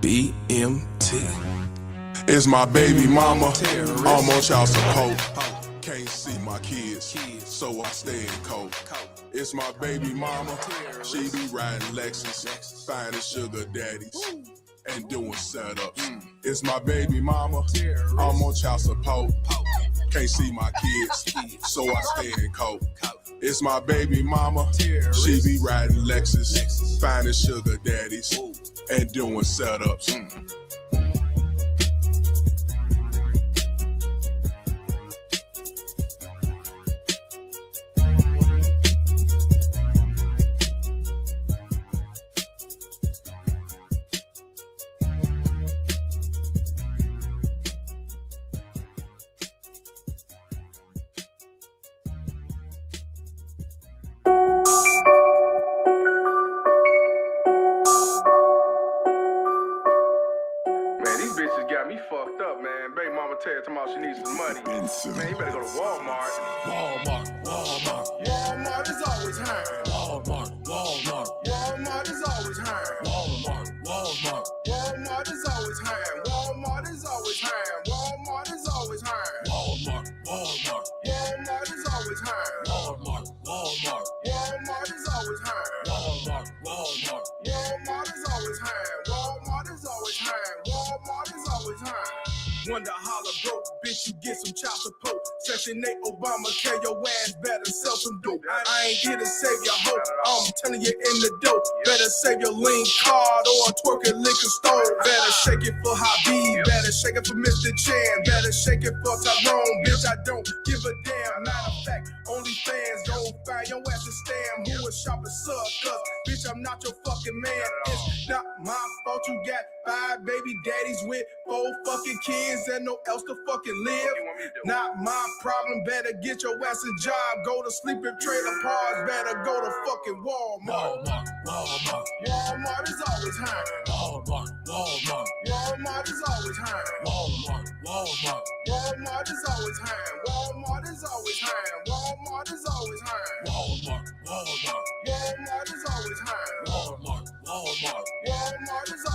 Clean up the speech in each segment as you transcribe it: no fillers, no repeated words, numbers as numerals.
BMT. It's my baby mama, I'm on child support. Can't see my kids, so I stay in coat. It's my baby mama, she be riding Lexus, finding sugar daddies and doing setups. It's my baby mama, I'm on child support. Can't see my kids, so I stay in coat. It's my baby mama, she be riding Lexus, finding sugar daddies and doing setups. Tomorrow she needs some money. Man, you better go to Walmart. Walmart is always hiring. Walmart is always hiring. Walmart is always hiring. Walmart is always hiring. Walmart is always hiring. Walmart is always hiring. Walmart is always hiring. Walmart is always hiring. Walmart is always hiring. Walmart is always hiring. Wonder holler broke, bitch, you get some child support. Section 8 Obamacare, your ass better sell some dope. I ain't here to save your hope, I'm telling you in the dope. Better save your link card or a twerking liquor store. Better shake it for Habib, better shake it for Mr. Chan. Better shake it for Tyrone, bitch, I don't give a damn. Matter of fact, only fans gon' find your ass a stamp. Who a shopper suck, cause bitch, I'm not your fucking man. It's not my fault you got 5 baby daddies with 4 fucking kids and no else to fucking live. Not my problem, better get your ass a job. Go to sleep in trailer parks, better go to fucking Walmart. Walmart is always hiring. Walmart is always hiring. Walmart is always hiring. Walmart is always hiring. Walmart is always hiring. Walmart is always hiring. Walmart is always hiring. Walmart is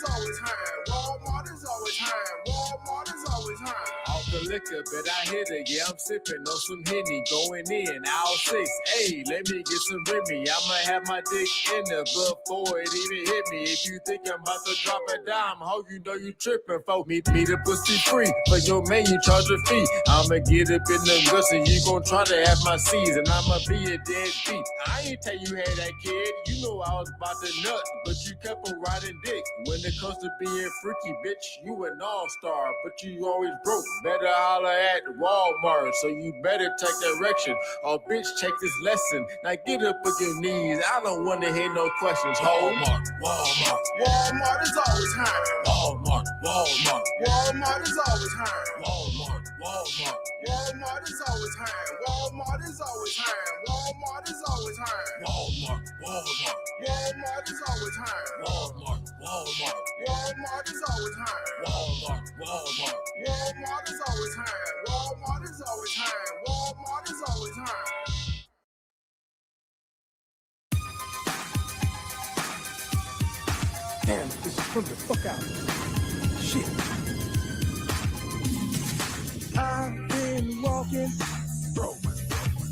always hiring. Walmart is always hiring. Walmart is always hiring. Off the liquor, but I hit it. Yeah, I'm sipping on some Henny, going in, all 6. Hey, let me get some Remy. I'ma have my dick in there before it even hit me. If you think I'm about to drop a dime, how you know you tripping, folk? Me the pussy free. For your man, you charge a fee. I'ma get up in the guts and you gon' try to have my seeds, and I'ma be a deadbeat. I ain't tell you had that kid. You know I was about to nut, but you kept on riding dick. When it comes to being freaky, bitch, you an all-star, but you always broke. Better holler at Walmart, so you better take direction. Oh, bitch, check this lesson. Now get up on your knees. I don't wanna hear no questions. Walmart is always hiring. Walmart Walmart is always hiring. Walmart Walmart is always hiring. Walmart is always hiring. Walmart is always hiring. Walmart Walmart is always hiring. Walmart Walmart is always hiring. Walmart is always hiring. Walmart is always hiring. Walmart is always hiring. Damn, this is from the fuck out. Shit. I've been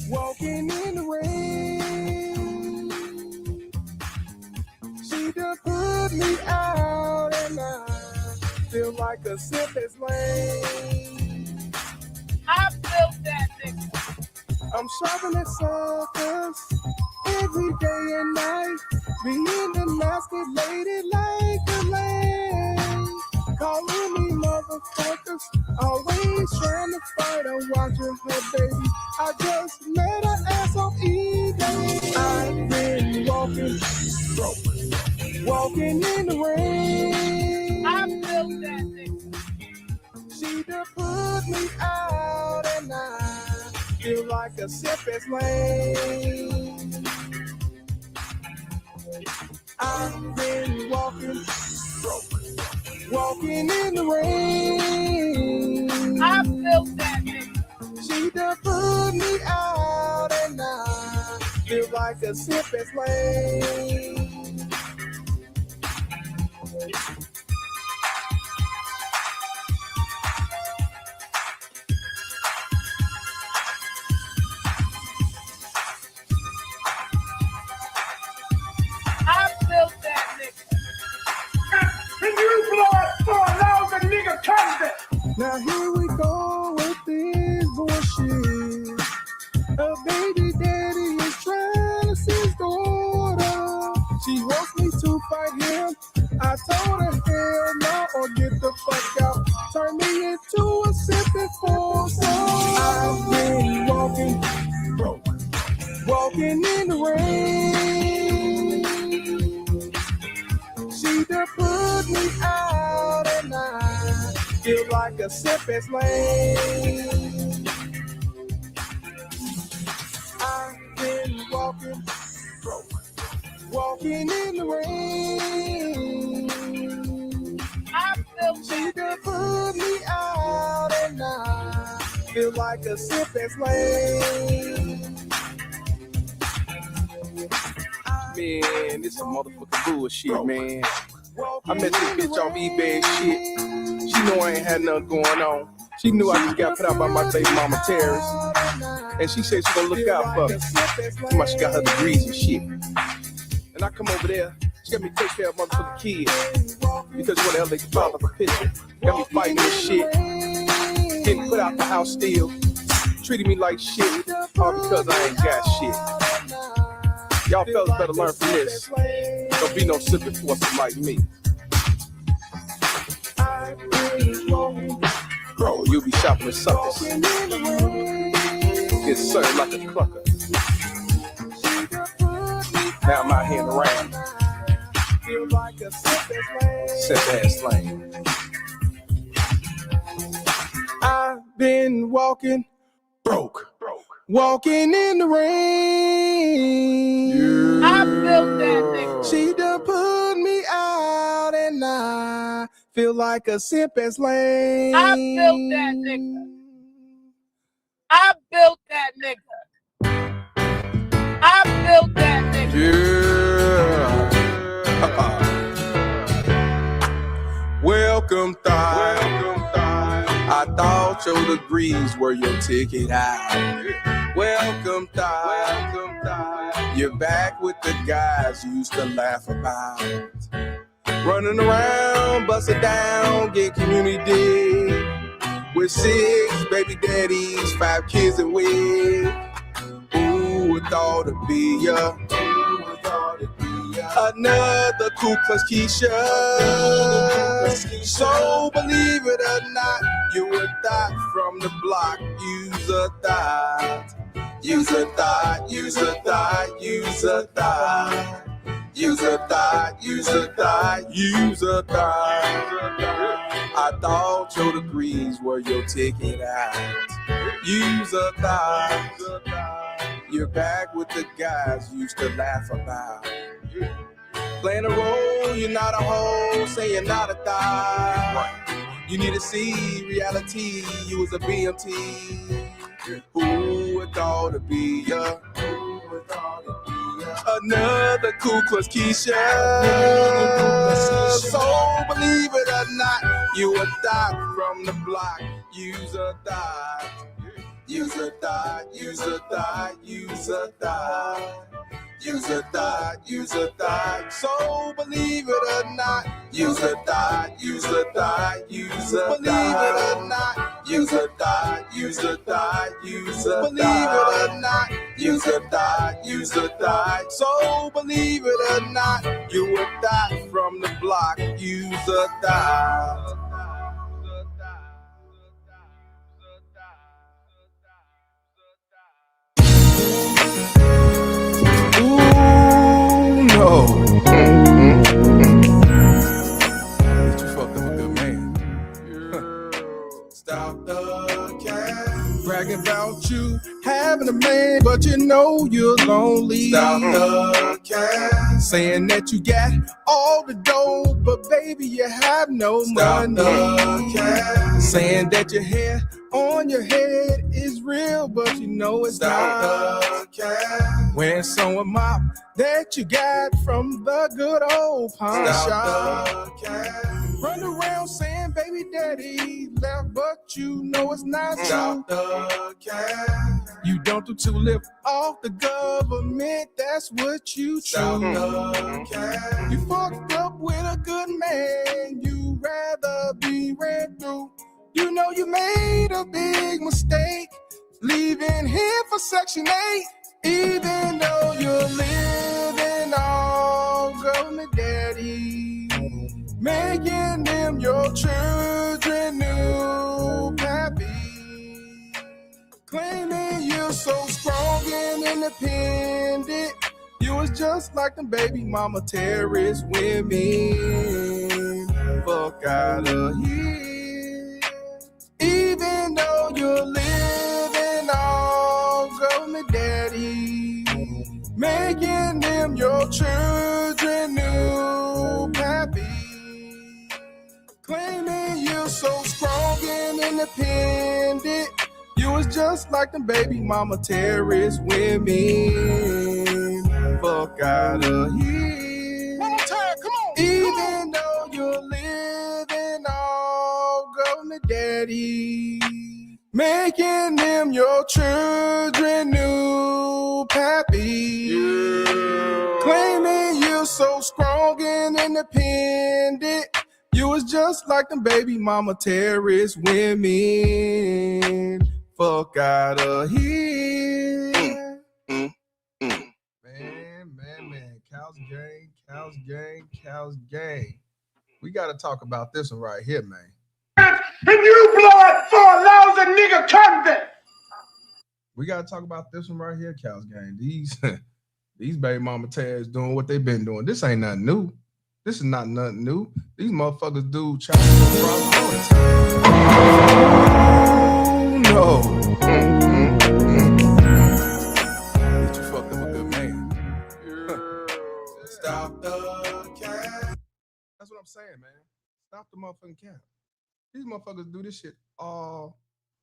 walking in the rain. She done put me out and I feel like a simplest lane. I feel that nigga. I'm shopping at suckers every day and night. Being the nasty lady like a lamb. Calling me motherfuckers, always trying to fight. I'm watching her, baby. I just met her ass on eBay. I've been walking in the rain. I feel that nigga. She done put me out and I feel like a simplest lane. I've been walking in the rain. I feel that nigga. She done put me out and I feel like a simplest lane. walking in the rain. She done put me out and I feel like a simplest lane. I've been walking, walking in the rain. I feel She done put me out and I feel like a simplest lane. Man, this some motherfucking bullshit, man. I met this bitch off eBay and shit. She knew I ain't had nothing going on. She knew I just got put out by my baby mama terrorist. And she said she gonna look out for me. Somebody she got her degrees and shit. And I come over there, she got me take care of motherfucking kids. Because when the hell they filed up a picture, got me fighting this shit. Getting put out the house still. Treating me like shit, all because I ain't got shit. Y'all fellas better learn from this. Don't be no sipping force like me. Bro, you be shopping with suckers. Get served like a clucker. Now I'm out here in the rain. Simp ass lane. I've been walking broke. Walking in the rain. I feel that nigga. She done put me out and I feel like a simp ass lane. I feel that nigga. I built that nigga. I built that nigga. Yeah. Welcome, thigh. I thought your degrees were your ticket out. Welcome, thigh. You're back with the guys you used to laugh about. Running around, bust it down, get community dig. With 6 baby daddies, 5 kids and wig. Who would thought it'd be ya? Another Ku Klux Keisha. So believe it or not, you a thought from the block. Use a thought. Use a thought. Use a thought. Use a thought. Use a thought. Use a thought. Use a thought. I thought your degrees were your ticket out. Use a thought. You're back with the guys you used to laugh about. Playing a role, you're not a hoe, say you're not a thigh. You need to see reality, you was a BMT. Who would thought it'd be ya? Another Ku Klux Keisha. So believe it or not, you a thought from the block. Use a thought. Use a thought. Use a thought. Use a thought. Use a thought, use a thought, so believe it or not. Use a thought, use a thought, use a thought. Believe it or not. Use a thought, use a thought, use a thought. Believe it or not. Use a thought, use a thought, so believe it or not. You a thought from the block. Use a thought. No. But you fucked up a good man. Stop the cat. Bragging about you having a man, but you know you're lonely. Stop the cat. Saying that you got all the dough, but baby you have no money. Stop the cat. Saying that your hair on your head is real, but you know it's not. Wearing some mop that you got from the good old pawn shop. Run around saying baby daddy left, but you know it's not true. You don't do to live off the government, that's what you choose. You fucked up with a good man, you rather be ran through. You know you made a big mistake, leaving here for Section 8. Even though you're living on government daddy, making them your children new pappy, claiming you're so strong and independent. You was just like them baby mama terrorist women. Fuck out of here. Even though you're living on government daddy, making them your children new pappy. Claiming you're so strong and independent. You was just like them baby mama terrorist women. Fuck out of here. One more time, come on. Even though you're living on government daddy, making them your children new pappy. Claiming you're so strong and independent. You was just like them baby mama terrorist women. Fuck out of here. Man. Cows gang. We got to talk about this one right here, man. And you blow it for a lousy nigga convict. We got to talk about this one right here, Cows gang. These baby mama terrorists doing what they've been doing. This ain't nothing new. This is not nothing new. These motherfuckers do child support all the time. Oh, no. Get you fucked up a good man. Stop the cap. That's what I'm saying, man. Stop the motherfucking cap. These motherfuckers do this shit all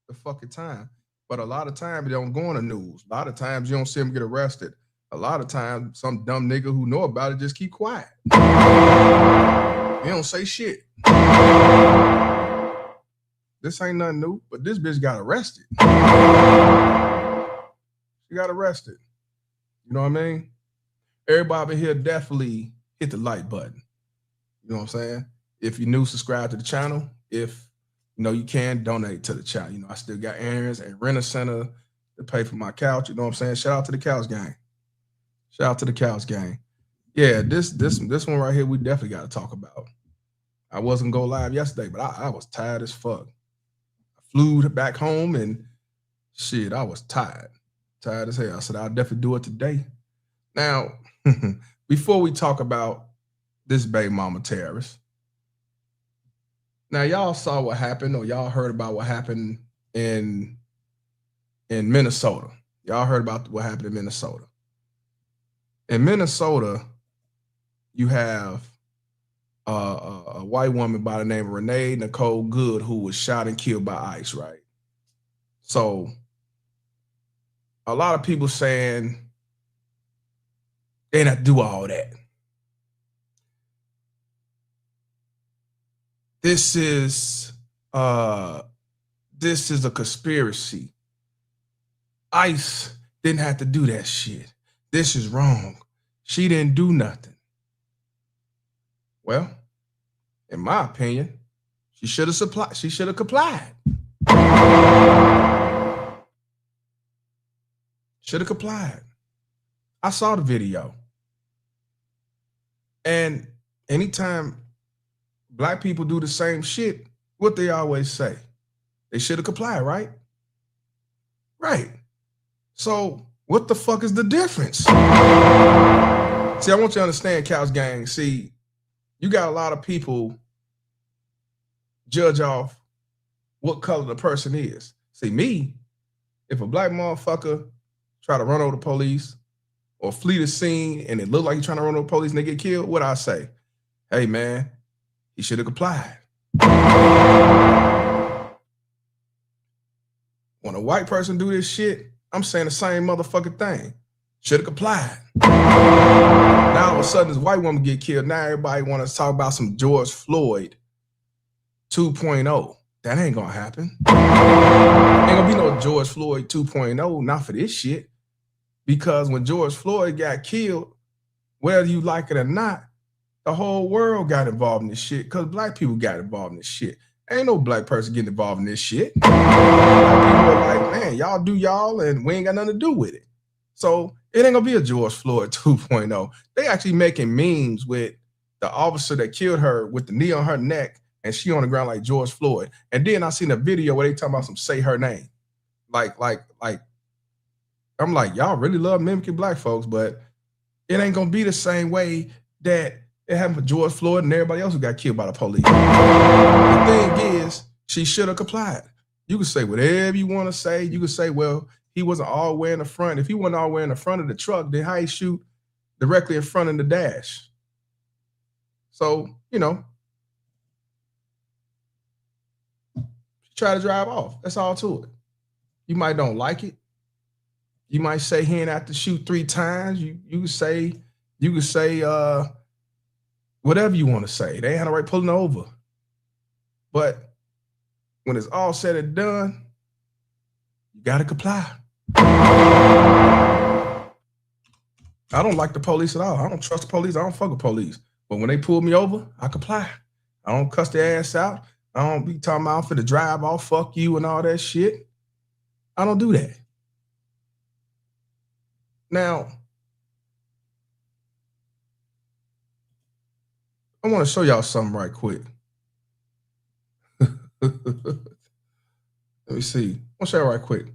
the fucking time. But a lot of times they don't go on the news. A lot of times you don't see them get arrested. A lot of times some dumb nigga who know about it just keep quiet. You don't say shit. This ain't nothing new, but this bitch got arrested. She got arrested. You know what I mean? Everybody here definitely hit the like button. You know what I'm saying? If you're new, subscribe to the channel. If you know you can, donate to the channel. You know, I still got errands and rent a center to pay for my couch. You know what I'm saying? Shout out to the Cows gang. Shout out to the Cows gang. Yeah, this one right here, we definitely got to talk about. I wasn't go live yesterday, but I was tired as fuck. I flew back home and shit, I was tired as hell. I said, I'll definitely do it today. Now, before we talk about this baby mama terrorist, now y'all saw what happened or y'all heard about what happened in Minnesota. Y'all heard about what happened in Minnesota. In Minnesota, you have a white woman by the name of Renee Nicole Good who was shot and killed by ICE, right? So a lot of people saying they not do all that. This is a conspiracy. ICE didn't have to do that shit. This is wrong. She didn't do nothing. Well, in my opinion, she should have complied. Should have complied. I saw the video. And anytime black people do the same shit, what they always say, they should have complied, right? Right. So what the fuck is the difference? See, I want you to understand, Cows gang. See, you got a lot of people judge off what color the person is. See, me, if a black motherfucker try to run over the police or flee the scene and it look like he's trying to run over the police and they get killed, what I say? Hey, man, he should have complied. When a white person do this shit, I'm saying the same motherfucking thing. Should have complied. Now all of a sudden this white woman get killed. Now everybody want to talk about some George Floyd 2.0. That ain't gonna happen. Ain't gonna be no George Floyd 2.0, not for this shit. Because when George Floyd got killed, whether you like it or not, the whole world got involved in this shit because black people got involved in this shit. Ain't no black person getting involved in this shit. Black people are like, man, y'all do y'all and we ain't got nothing to do with it. So it ain't gonna be a George Floyd 2.0. They actually making memes with the officer that killed her with the knee on her neck and she on the ground like George Floyd. And then I seen a video where they talking about some say her name. Like I'm like, y'all really love mimicking black folks, but it ain't gonna be the same way that it happened for George Floyd and everybody else who got killed by the police. The thing is, she should have complied. You can say whatever you want to say. You can say, well, he wasn't all the way in the front. If he wasn't all the way in the front of the truck, then how he shoot directly in front of the dash? So, you know, try to drive off. That's all to it. You might don't like it. You might say he ain't have to shoot 3 times. You could say whatever you want to say. They ain't had no right pulling over. But when it's all said and done, you gotta comply. I don't like the police at all. I don't trust the police. I don't fuck with police. But when they pull me over, I comply. I don't cuss their ass out. I don't be talking about I'm finna drive off, fuck you and all that shit. I don't do that. Now, I want to show y'all something right quick. Let me see. I'll show you right quick.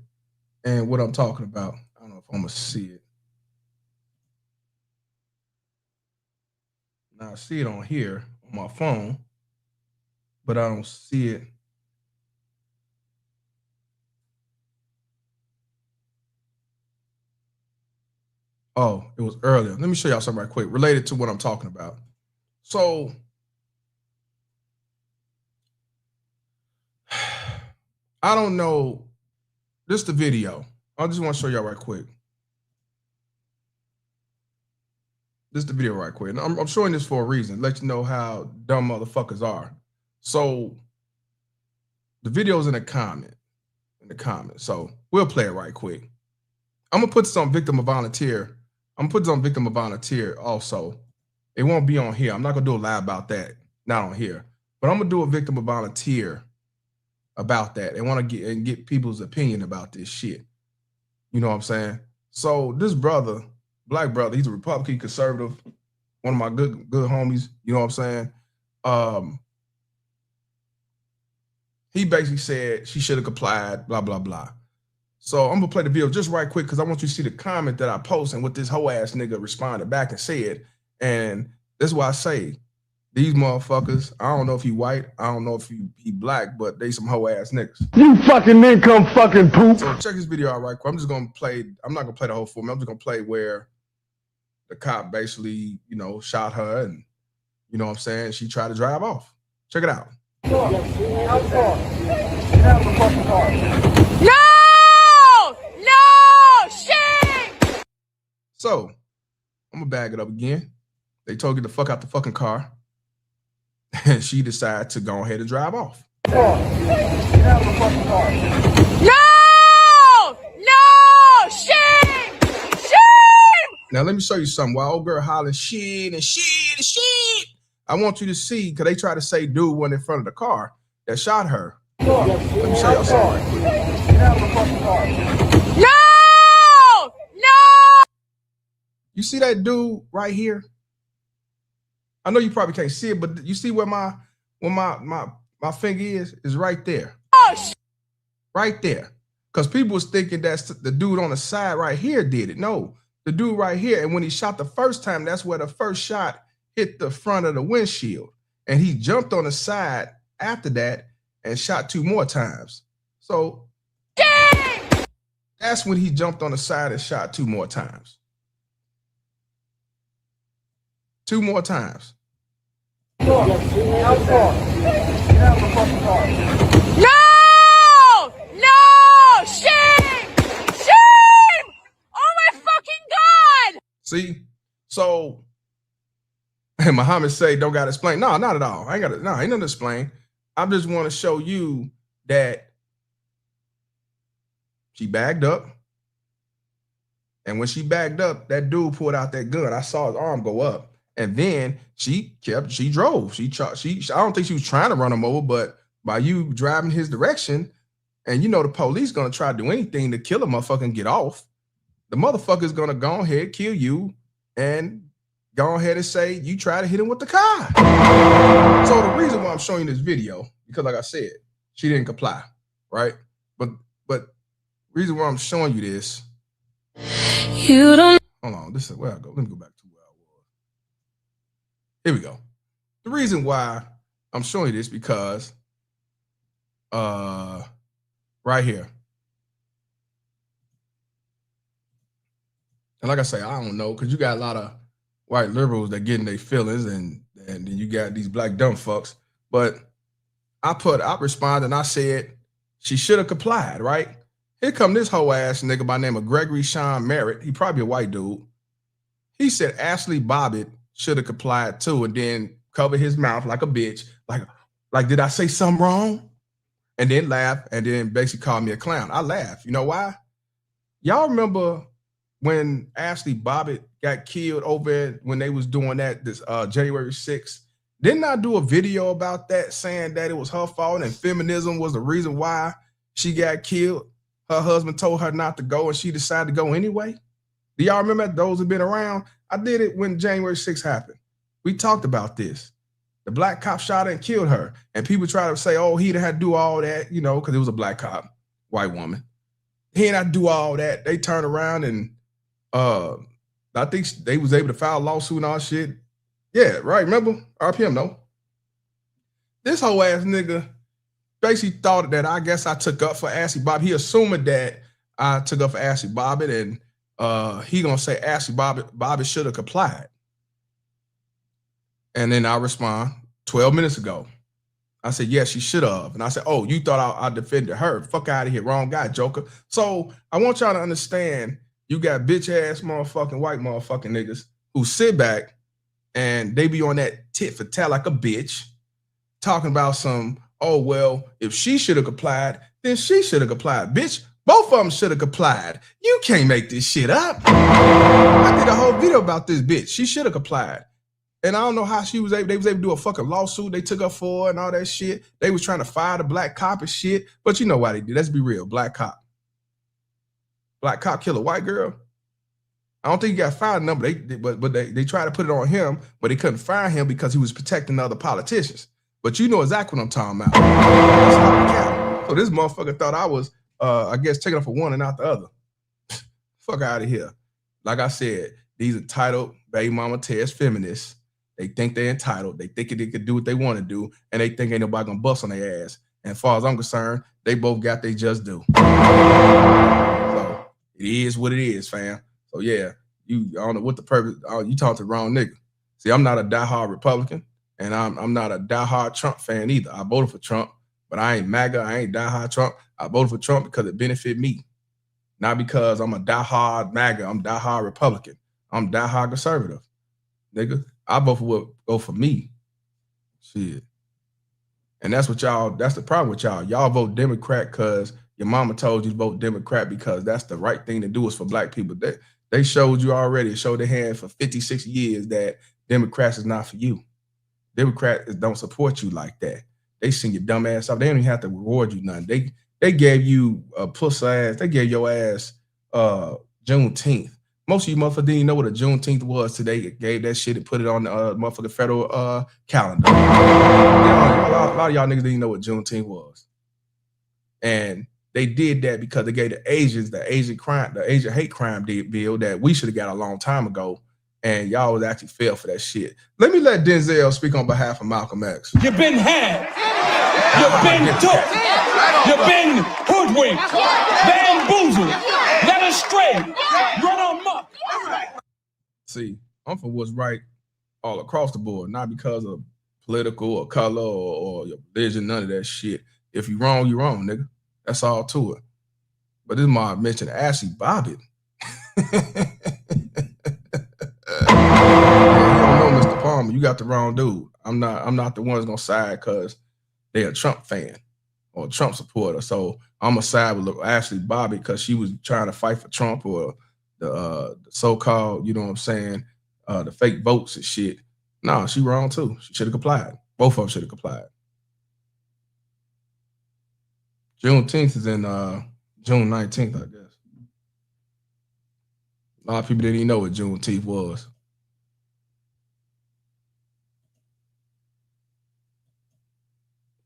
And what I'm talking about. I don't know if I'm going to see it. Now, I see it on here on my phone, but I don't see it. Oh, it was earlier. Let me show y'all something right quick related to what I'm talking about. So, I don't know. This is the video. I just want to show y'all right quick. This is the video right quick. And I'm showing this for a reason. Let you know how dumb motherfuckers are. So, the video's in the comment. So, we'll play it right quick. I'm going to put this on Victim of Volunteer. I'm going to put this on Victim of Volunteer also. It won't be on here. I'm not going to do a live about that. Not on here. But I'm going to do a Victim of Volunteer about that. They want to get people's opinion about this shit. You know what I'm saying? So this brother, black brother, he's a Republican conservative, one of my good homies. You know what I'm saying? He basically said she should have complied, blah, blah, blah. So I'm going to play the video just right quick because I want you to see the comment that I post and what this hoe ass nigga responded back and said. And that's why I say these motherfuckers, I don't know if he white, I don't know if he black, but they some hoe ass niggas. You fucking income fucking poop. So check this video out right quick. I'm just going to play, I'm not going to play the whole film. I'm just going to play where the cop basically, you know, shot her and, you know what I'm saying, she tried to drive off. Check it out. No, shit. So I'm gonna bag it up again. They told her to fuck out the fucking car. And she decided to go ahead and drive off. No, shame. Now let me show you something. While old girl hollering shit and shit and shit, I want you to see, because they try to say dude went in front of the car that shot her. Let me show y'all something right quick. No. You see that dude right here? I know you probably can't see it, but you see where my finger is right there. Oh, right there. Because people was thinking that's the dude on the side right here did it. No, the dude right here. And when he shot the first time, that's where the first shot hit the front of the windshield. And he jumped on the side after that and shot 2 more times. So that's when he jumped on the side and shot 2 more times. 2 more times. No, shame. Oh my fucking God. See, so and Muhammad say don't gotta explain. No, not at all. Ain't nothing to explain. I just want to show you that she bagged up. And when she bagged up, that dude pulled out that gun. I saw his arm go up. And then she drove. I don't think she was trying to run him over, but by you driving his direction, and you know the police gonna try to do anything to kill a motherfucker and get off, the motherfucker's gonna go ahead, kill you, and go ahead and say you try to hit him with the car. So the reason why I'm showing you this video, because like I said, she didn't comply, right? But reason why I'm showing you this You don't. Hold on, this is where I go. Let me go back to where I was. Here we go. The reason why I'm showing you this because right here. And like I say, I don't know, because you got a lot of white liberals that get in their feelings, and then you got these black dumb fucks. But I responded and I said she should have complied, right? Here come this whole ass nigga by the name of Gregory Sean Merritt. He probably a white dude. He said Ashley Bobbitt should have complied too, and then cover his mouth like a bitch. Like, did I say something wrong? And then laugh, and then basically call me a clown. I laugh. You know why? Y'all remember when Ashley Bobbitt got killed over when they was doing that this January 6th? Didn't I do a video about that saying that it was her fault and feminism was the reason why she got killed? Her husband told her not to go and she decided to go anyway. Do y'all remember that? Those have been around? I did it when January 6th happened. We talked about this. The black cop shot her and killed her. And people try to say, oh, he didn't have to do all that, you know, because it was a black cop, white woman. He didn't have to do all that. They turned around and I think they was able to file a lawsuit and all shit. Yeah, right. Remember? RPM, no. This whole ass nigga basically thought that I guess I took up for Ashley Bobbitt. He assuming that I took up for Ashley Bobbitt, and he gonna say Ashley Bobbitt should have complied. And then I respond 12 minutes ago. I said, yes, she should have. And I said, oh, you thought I defended her. Fuck out of here. Wrong guy, Joker. So I want y'all to understand, you got bitch ass motherfucking white motherfucking niggas who sit back and they be on that tit for tat like a bitch, talking about some, oh, well, if she should have complied, then she should have complied. Bitch, both of them should have complied. You can't make this shit up. I did a whole video about this bitch. She should have complied. And I don't know how they was able to do a fucking lawsuit. They took her for and all that shit. They was trying to fire the black cop and shit. But you know why they did. Let's be real. Black cop. Black cop kill a white girl. I don't think he got fired number. But they tried to put it on him, but they couldn't fire him because he was protecting other politicians. But you know exactly what I'm talking about. That's not the cap. So this motherfucker thought I was, I guess, taking up for one and not the other. Fuck out of here. Like I said, these entitled baby mama test feminists. They think they're entitled. They think they could do what they want to do, and they think ain't nobody gonna bust on their ass. And as far as I'm concerned, they both got they just do. So it is what it is, fam. So yeah, I don't know what the purpose. You talk to the wrong nigga. See, I'm not a diehard Republican, and I'm not a diehard Trump fan either. I voted for Trump, but I ain't MAGA. I ain't diehard Trump. I voted for Trump because it benefit me, not because I'm a diehard MAGA. I'm diehard Republican. I'm diehard conservative, nigga. I vote for what go for me. Shit. And that's what y'all, that's the problem with y'all. Y'all vote Democrat because your mama told you to vote Democrat because that's the right thing to do is for black people. They showed you already, showed their hand for 50, 60 years that Democrats is not for you. Democrats don't support you like that. They send your dumb ass off. They don't even have to reward you nothing. They gave you a puss ass, they gave your ass Juneteenth. Most of you motherfuckers didn't even know what a Juneteenth was today. It gave that shit and put it on the motherfucking federal calendar. A lot of y'all niggas didn't even know what Juneteenth was. And they did that because they gave the Asians the Asian hate crime bill that we should have got a long time ago. And y'all was actually fail for that shit. Let me let Denzel speak on behalf of Malcolm X. You've been had. You've been took. You've been hoodwinked. Bamboozled. Led astray. Run amok. See, I'm for what's right all across the board, not because of political or color or your religion, none of that shit. If you're wrong, you're wrong, nigga. That's all to it. But this is my mention Ashley Bobbitt. You don't know Mr. Palmer. You got the wrong dude. I'm not the one that's gonna side because they're a Trump fan or a Trump supporter. So I'm gonna side with Ashley Bobbitt because she was trying to fight for Trump or the so-called, you know what I'm saying, the fake votes and shit. No, she wrong too. She should have complied. Both of them should have complied. Juneteenth is in June 19th, I guess. A lot of people didn't even know what Juneteenth was.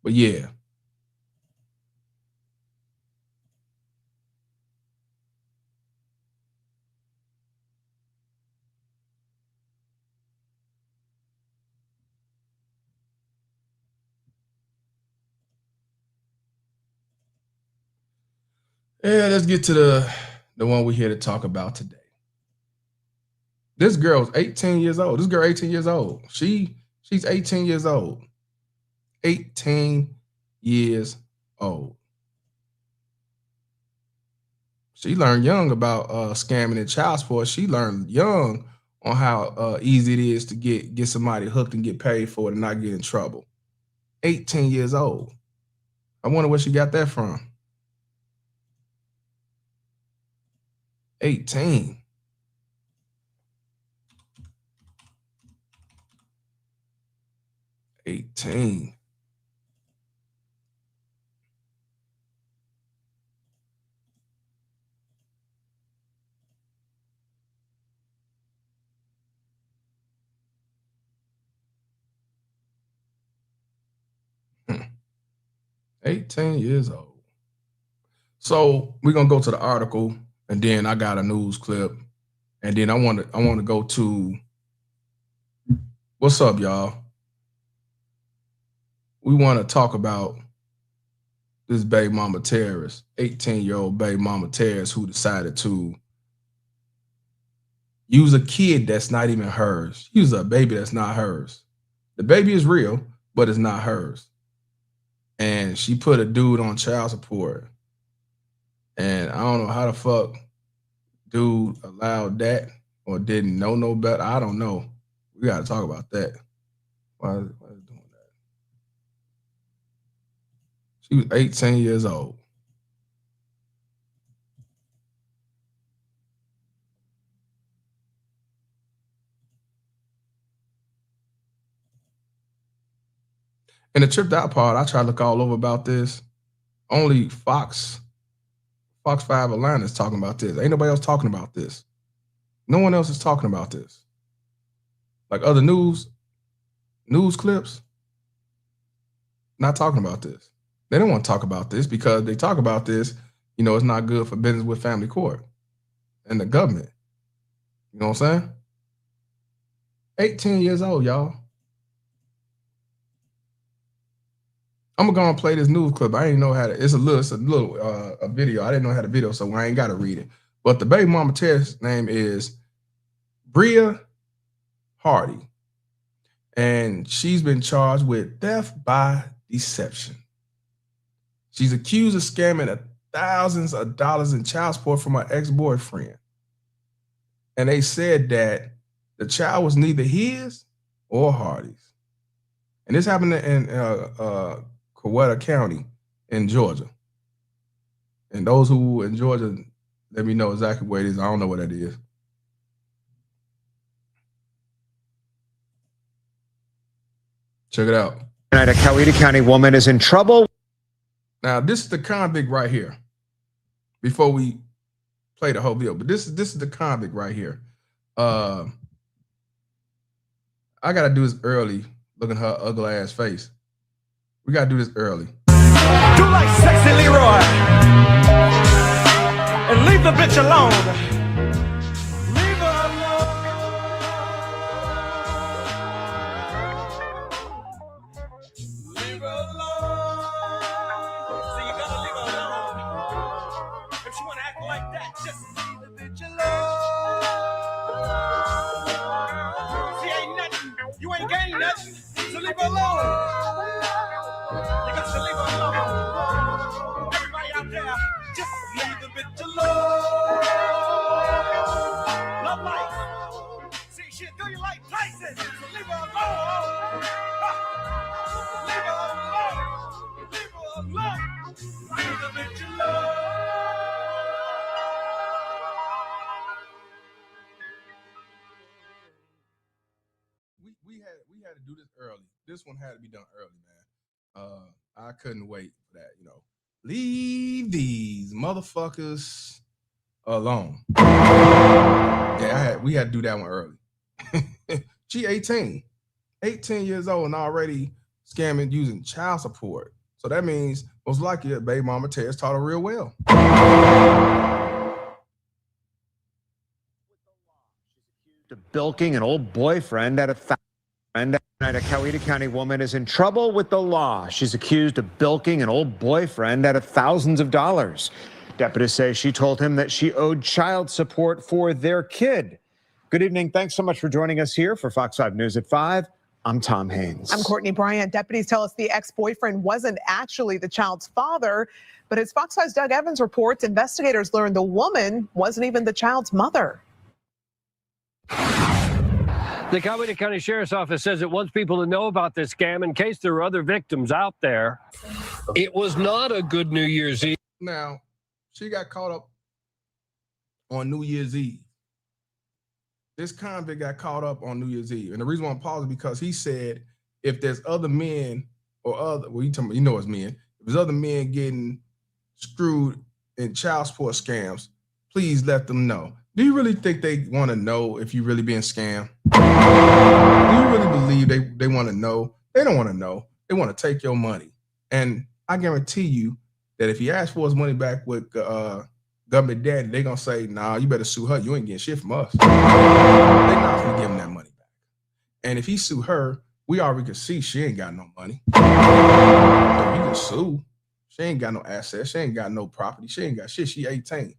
But yeah. Yeah, let's get to the one we're here to talk about today. This girl's 18 years old. This girl 18 years old. She's 18 years old. 18 years old. She learned young about scamming and child support. She learned young on how easy it is to get somebody hooked and get paid for it and not get in trouble. 18 years old. I wonder where she got that from. 18. $18. Hmm. 18 years old. So we're gonna go to the article, and then I got a news clip, and then I want to go to what's up, y'all. We want to talk about this baby mama terrorist, 18-year-old baby mama terrorist who decided to use a kid that's not even hers. Use a baby that's not hers. The baby is real, but it's not hers. And she put a dude on child support. And I don't know how the fuck dude allowed that or didn't know no better. I don't know. We got to talk about that. Why is it doing that? She was 18 years old. And the tripped out part, I tried to look all over about this. Only Fox 5 Atlanta is talking about this. Ain't nobody else talking about this. No one else is talking about this. Like other news clips, not talking about this. They don't want to talk about this because they talk about this, you know, it's not good for business with family court and the government. You know what I'm saying? 18 years old, y'all. I'm gonna go and play this news clip. I didn't know how to. It's a little a video. I didn't know how to video, so I ain't got to read it. But the baby mama terrorist name is Bria Hardy, and she's been charged with theft by deception. She's accused of scamming thousands of dollars in child support from her ex-boyfriend, and they said that the child was neither his or Hardy's. And this happened in Coweta County in Georgia. And those who in Georgia, let me know exactly where it is. I don't know what that is. Check it out. Tonight, a Coweta County woman is in trouble. Now, this is the convict right here. Before we play the whole video, but this is the convict right here. I gotta do this early. Look at her ugly ass face. We gotta do this early. Do like sexy Leroy and leave the bitch alone. Leave her alone. Leave her alone. So you gotta leave her alone. If she wanna act like that, just leave the bitch alone. She ain't nothing. You ain't getting nothing. So leave her alone. You got to leave her alone. Everybody out there, just leave the bitch alone. Love life. See, she'll do you like Tyson. So leave her alone. Leave her alone. Leave her alone. Leave the bitch alone. We had to do this early. This one had to be done early, man. I couldn't wait for that, you know. Leave these motherfuckers alone. Yeah, we had to do that one early. She 18 years old and already scamming using child support. So that means most likely a baby mama terrorist taught her real well. Bilking an old boyfriend at a tonight, a Coweta County woman is in trouble with the law. She's accused of bilking an old boyfriend out of thousands of dollars. Deputies say she told him that she owed child support for their kid. Good evening. Thanks so much for joining us here for Fox 5 News at 5. I'm Tom Haynes. I'm Courtney Bryant. Deputies tell us the ex-boyfriend wasn't actually the child's father, but as Fox 5's Doug Evans reports, investigators learned the woman wasn't even the child's mother. The Coweta County Sheriff's Office says it wants people to know about this scam in case there are other victims out there. It was not a good New Year's Eve. Now, she got caught up on New Year's Eve. This convict got caught up on New Year's Eve. And the reason why I'm pausing is because he said if there's other men or other, well, you know it's men, if there's other men getting screwed in child support scams, please let them know. Do you really think they want to know if you're really being scammed? Do you really believe they want to know? They don't want to know. They want to take your money. And I guarantee you that if he asks for his money back with government daddy, they're going to say, nah, you better sue her. You ain't getting shit from us. They're not going to give him that money back. And if he sue her, we already can see she ain't got no money. So you can sue. She ain't got no assets. She ain't got no property. She ain't got shit. She 18.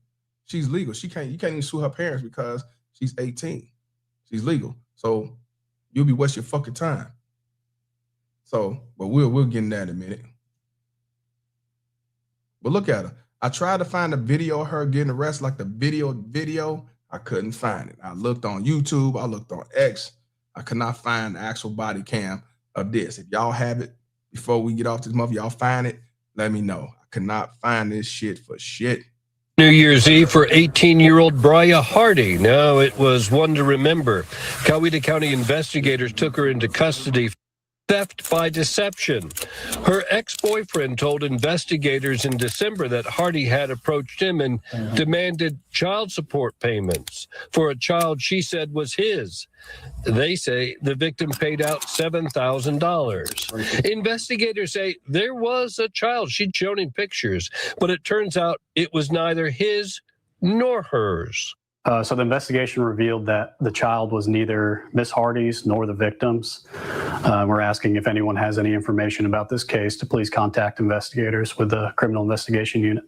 She's legal. You can't even sue her parents because she's 18. She's legal. So you'll be wasting your fucking time. So, but we'll get in that in a minute. But look at her. I tried to find a video of her getting arrested, like the video. I couldn't find it. I looked on YouTube. I looked on X. I could not find the actual body cam of this. If y'all have it before we get off this month, y'all find it, let me know. I could not find this shit for shit. New Year's Eve for 18-year-old Bria Hardy. Now it was one to remember. Coweta County investigators took her into custody for theft by deception. Her ex-boyfriend told investigators in December that Hardy had approached him and demanded child support payments for a child she said was his. They say the victim paid out $7,000. Investigators say there was a child she'd shown in pictures, but it turns out it was neither his nor hers. So the investigation revealed that the child was neither Miss Hardy's nor the victim's. We're asking if anyone has any information about this case to please contact investigators with the Criminal Investigation Unit.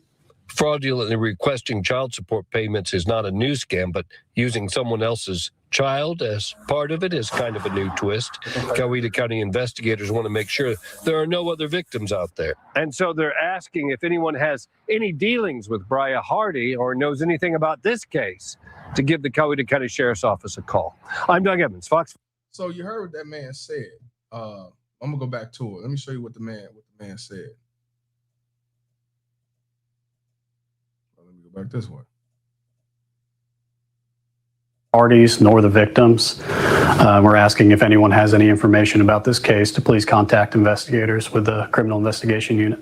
Fraudulently requesting child support payments is not a new scam, but using someone else's child as part of it is kind of a new twist. Coweta County investigators want to make sure there are no other victims out there. And so they're asking if anyone has any dealings with Bria Hardy or knows anything about this case to give the Coweta County Sheriff's Office a call. I'm Doug Evans, Fox. So you heard what that man said. I'm gonna go back to it. Let me show you what the man said. Let me go back this way. Parties nor the victims. We're asking if anyone has any information about this case to please contact investigators with the Criminal Investigation Unit.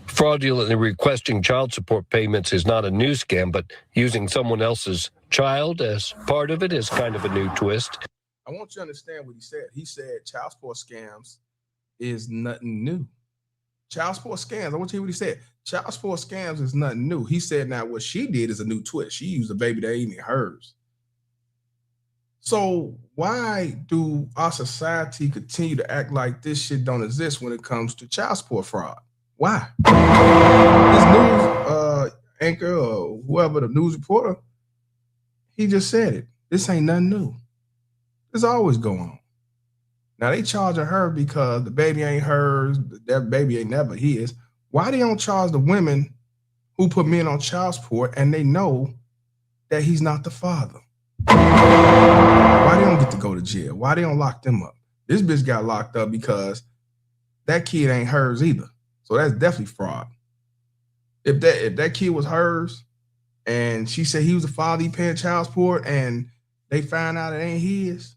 Fraudulently requesting child support payments is not a new scam, but using someone else's child as part of it is kind of a new twist. I want you to understand what he said. He said child support scams is nothing new. Child support scams, I want you to hear what he said. Child support scams is nothing new. He said now what she did is a new twist. She used a baby that ain't even hers. So why do our society continue to act like this shit don't exist when it comes to child support fraud? Why? This news anchor or whoever, the news reporter, he just said it. This ain't nothing new. This always go on. Now they charging her because the baby ain't hers, that baby ain't never his. Why they don't charge the women who put men on child support and they know that he's not the father? Why they don't get to go to jail? Why they don't lock them up? This bitch got locked up because that kid ain't hers either. So that's definitely fraud. If that kid was hers and she said he was the father, he paying child support, and they find out it ain't his,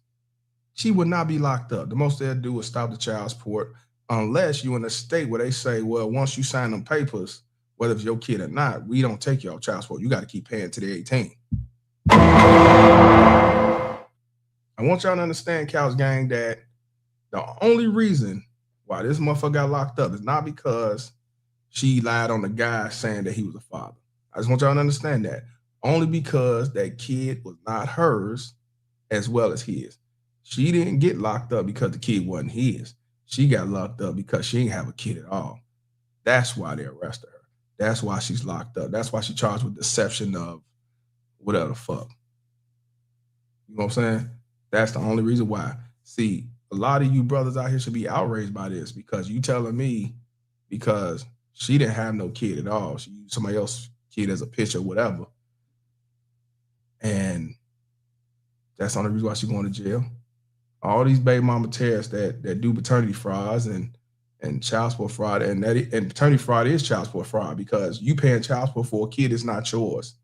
she would not be locked up. The most they'll do is stop the child support unless you're in a state where they say, well, once you sign them papers, whether it's your kid or not, we don't take your child support. You got to keep paying till they're 18. I want y'all to understand, Couch Gang, that the only reason why this motherfucker got locked up is not because she lied on the guy saying that he was a father. I just want y'all to understand that. Only because that kid was not hers as well as his. She didn't get locked up because the kid wasn't his. She got locked up because she didn't have a kid at all. That's why they arrested her. That's why she's locked up. That's why she charged with deception of whatever the fuck. You know what I'm saying? That's the only reason why. See, a lot of you brothers out here should be outraged by this because you telling me because she didn't have no kid at all. She used somebody else's kid as a picture or whatever. And that's the only reason why she's going to jail. All these baby mama terrorists that do paternity frauds and child support fraud, and paternity fraud is child support fraud because you paying child support for a kid that's not yours.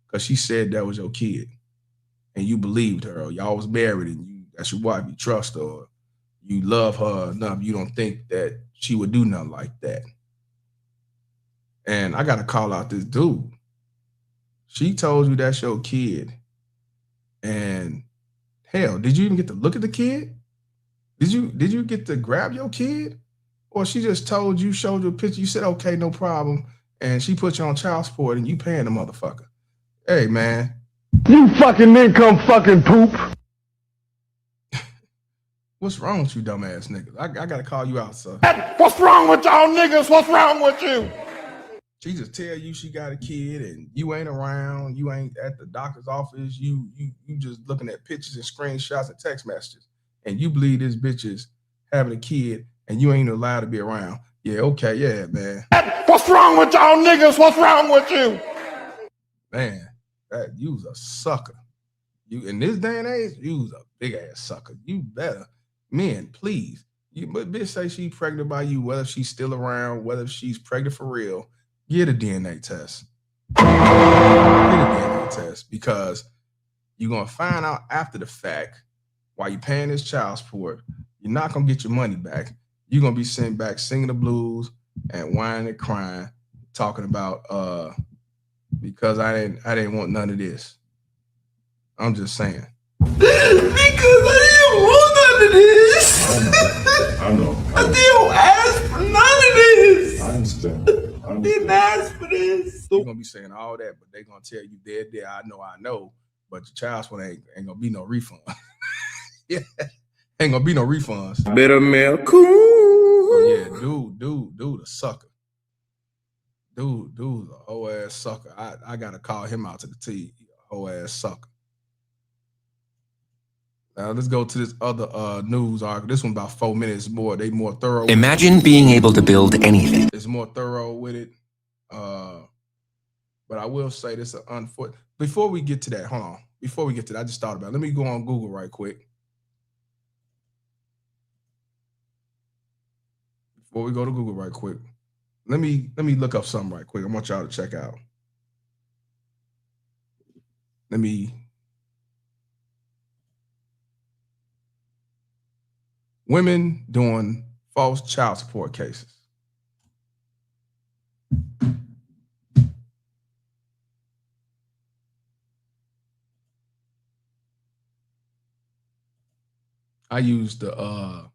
Because she said that was your kid. And you believed her, or y'all was married and that's your wife, you trust her, or you love her enough, you don't think that she would do nothing like that. And I gotta call out this dude. She told you that's your kid. And hell, did you even get to look at the kid? Did you get to grab your kid? Or she just told you, showed you a picture, you said, okay, no problem, and she put you on child support and you paying the motherfucker. Hey, man. You fucking income fucking poop. What's wrong with you dumbass niggas? I gotta call you out, sir. What's wrong with y'all niggas? What's wrong with you? She just tell you she got a kid and you ain't around, you ain't at the doctor's office, you just looking at pictures and screenshots and text messages, and you believe this bitch is having a kid and you ain't allowed to be around. Yeah, okay, yeah, man. What's wrong with y'all niggas? What's wrong with you? Man, that you's a sucker. You in this day and age, you's a big ass sucker. You better, men, please. But bitch say she pregnant by you, whether she's still around, whether she's pregnant for real, get a DNA test. Get a DNA test because you're gonna find out after the fact while you're paying this child support, you're not gonna get your money back. You're gonna be sent back singing the blues and whining and crying, talking about because I didn't want none of this. I'm just saying. Because I didn't want none of this. I know. I didn't ask for none of this. I understand. I didn't ask for this. You're gonna be saying all that, but they're gonna tell you there, I know, but your child support ain't gonna be no refund. Yeah, ain't gonna be no refunds. Better man, cool. Oh, yeah, dude, a sucker. Dude's a whole ass sucker. I gotta call him out to the T. A whole ass sucker. Now let's go to this other news article. This one about 4 minutes more. They more thorough. Imagine being able to build anything. It's more thorough with it. But I will say this is unfortunate. Before we get to that, hold on. Before we get to that, I just thought about it. Let me go on Google right quick. Before we go to Google right quick, let me look up something right quick. I want y'all to check out. Women doing false child support cases. I use the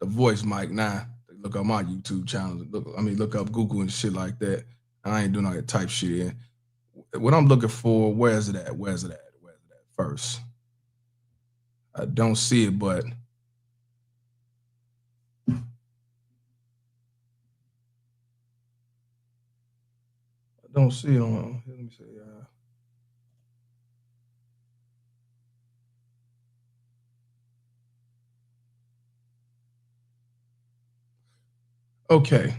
voice mic now. Look up my YouTube channel. Look up Google and shit like that. I ain't doing all that type shit in. What I'm looking for, where's it at? Where's it at first? I don't see it, but I don't see it on. Let me see. Okay.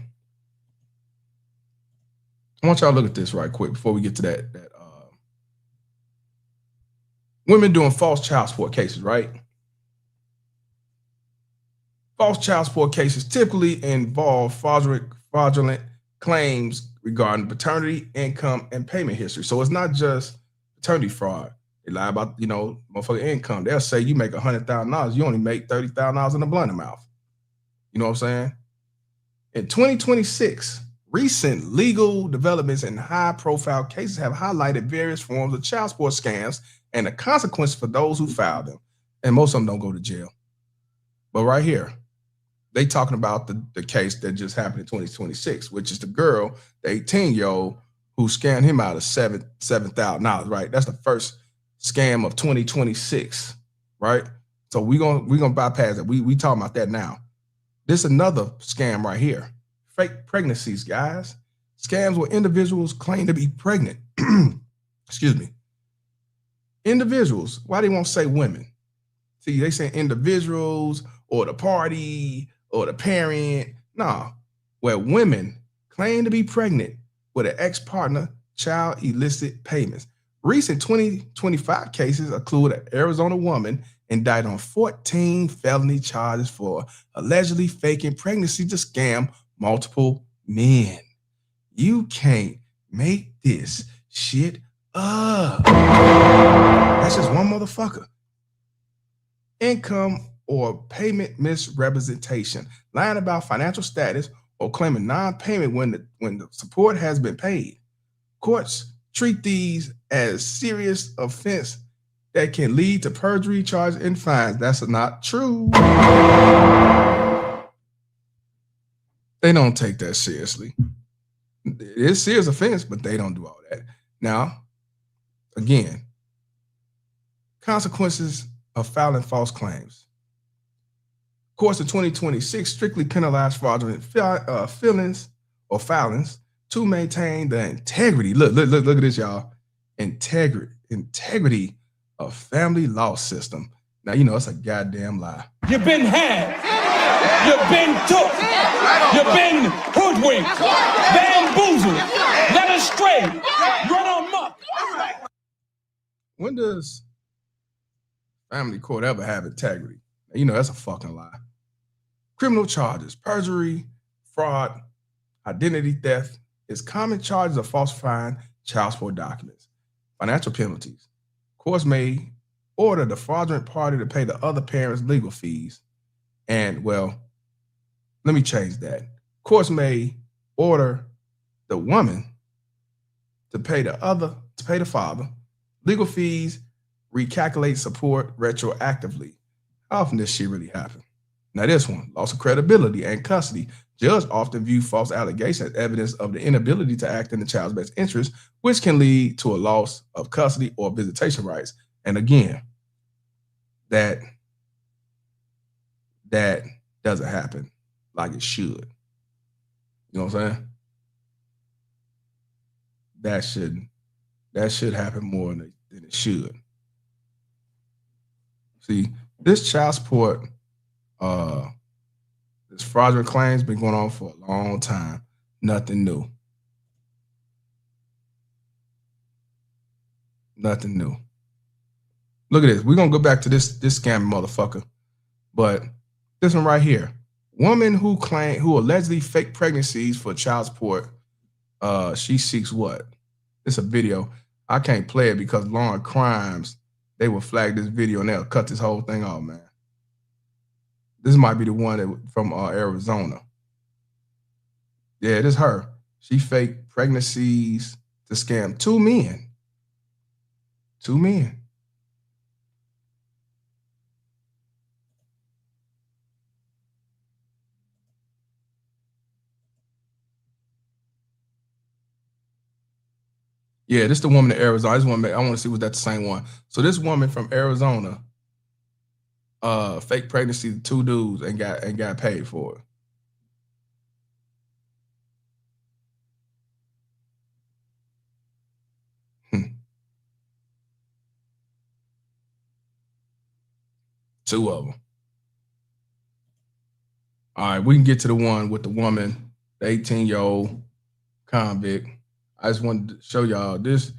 I want y'all to look at this right quick before we get to that women doing false child support cases, right? False child support cases typically involve fraudulent claims regarding paternity, income, and payment history. So it's not just paternity fraud. They lie about, motherfucking income. They'll say you make $100,000, you only make $30,000 in a blunt amount. You know what I'm saying? In 2026, recent legal developments in high-profile cases have highlighted various forms of child support scams and the consequences for those who filed them. And most of them don't go to jail. But right here, they talking about the case that just happened in 2026, which is the girl, the 18-year-old, who scammed him out of $7,000, right? That's the first scam of 2026, right? So we're gonna bypass that. We talking about that now. This is another scam right here. Fake pregnancies, guys. Scams where individuals claim to be pregnant. Excuse me. Individuals. Why they won't say women? See, they say individuals or the party or the parent. No, where women claim to be pregnant with an ex-partner, child illicit payments. Recent 2025 cases include an Arizona woman indicted on 14 felony charges for allegedly faking pregnancy to scam multiple men. You can't make this shit up. That's just one motherfucker. Income or payment misrepresentation, lying about financial status or claiming non-payment when the support has been paid. Courts treat these as serious offense that can lead to perjury charges and fines. That's not true. They don't take that seriously. It is serious offense, but they don't do all that. Now, again, consequences of filing false claims. Courts in 2026 strictly penalized fraudulent filings to maintain the integrity. Look at this, y'all. Integrity of family law system. Now, you know, it's a goddamn lie. You've been had. You've been took. You've been hoodwinked. Bamboozled. Led astray. Run amok. When does family court ever have integrity? You know, that's a fucking lie. Criminal charges, perjury, fraud, identity theft is common charges of falsifying child support documents. Financial penalties. Courts may order the fraudulent party to pay the other parent's legal fees. And, well, let me change that. Courts may order the woman to pay the father legal fees, recalculate support retroactively. How often does shit really happen? Now this one, loss of credibility and custody. Judges often view false allegations as evidence of the inability to act in the child's best interest, which can lead to a loss of custody or visitation rights. And again, that doesn't happen like it should. You know what I'm saying? That should happen more than it should. See, this child support, this fraudulent claims been going on for a long time. Nothing new. Nothing new. Look at this. We're gonna go back to this scam motherfucker. But this one right here. Woman who allegedly faked pregnancies for child support. She seeks what? It's a video. I can't play it because law and crimes, they will flag this video and they'll cut this whole thing off, man. This might be the one from Arizona. Yeah, it is her. She faked pregnancies to scam two men. Two men. Yeah, this is the woman in Arizona. I want to see was that the same one. So this woman from Arizona, fake pregnancy to two dudes and got paid for it. Two of them. All right, we can get to the one with the woman, the 18-year-old convict. I just wanted to show y'all this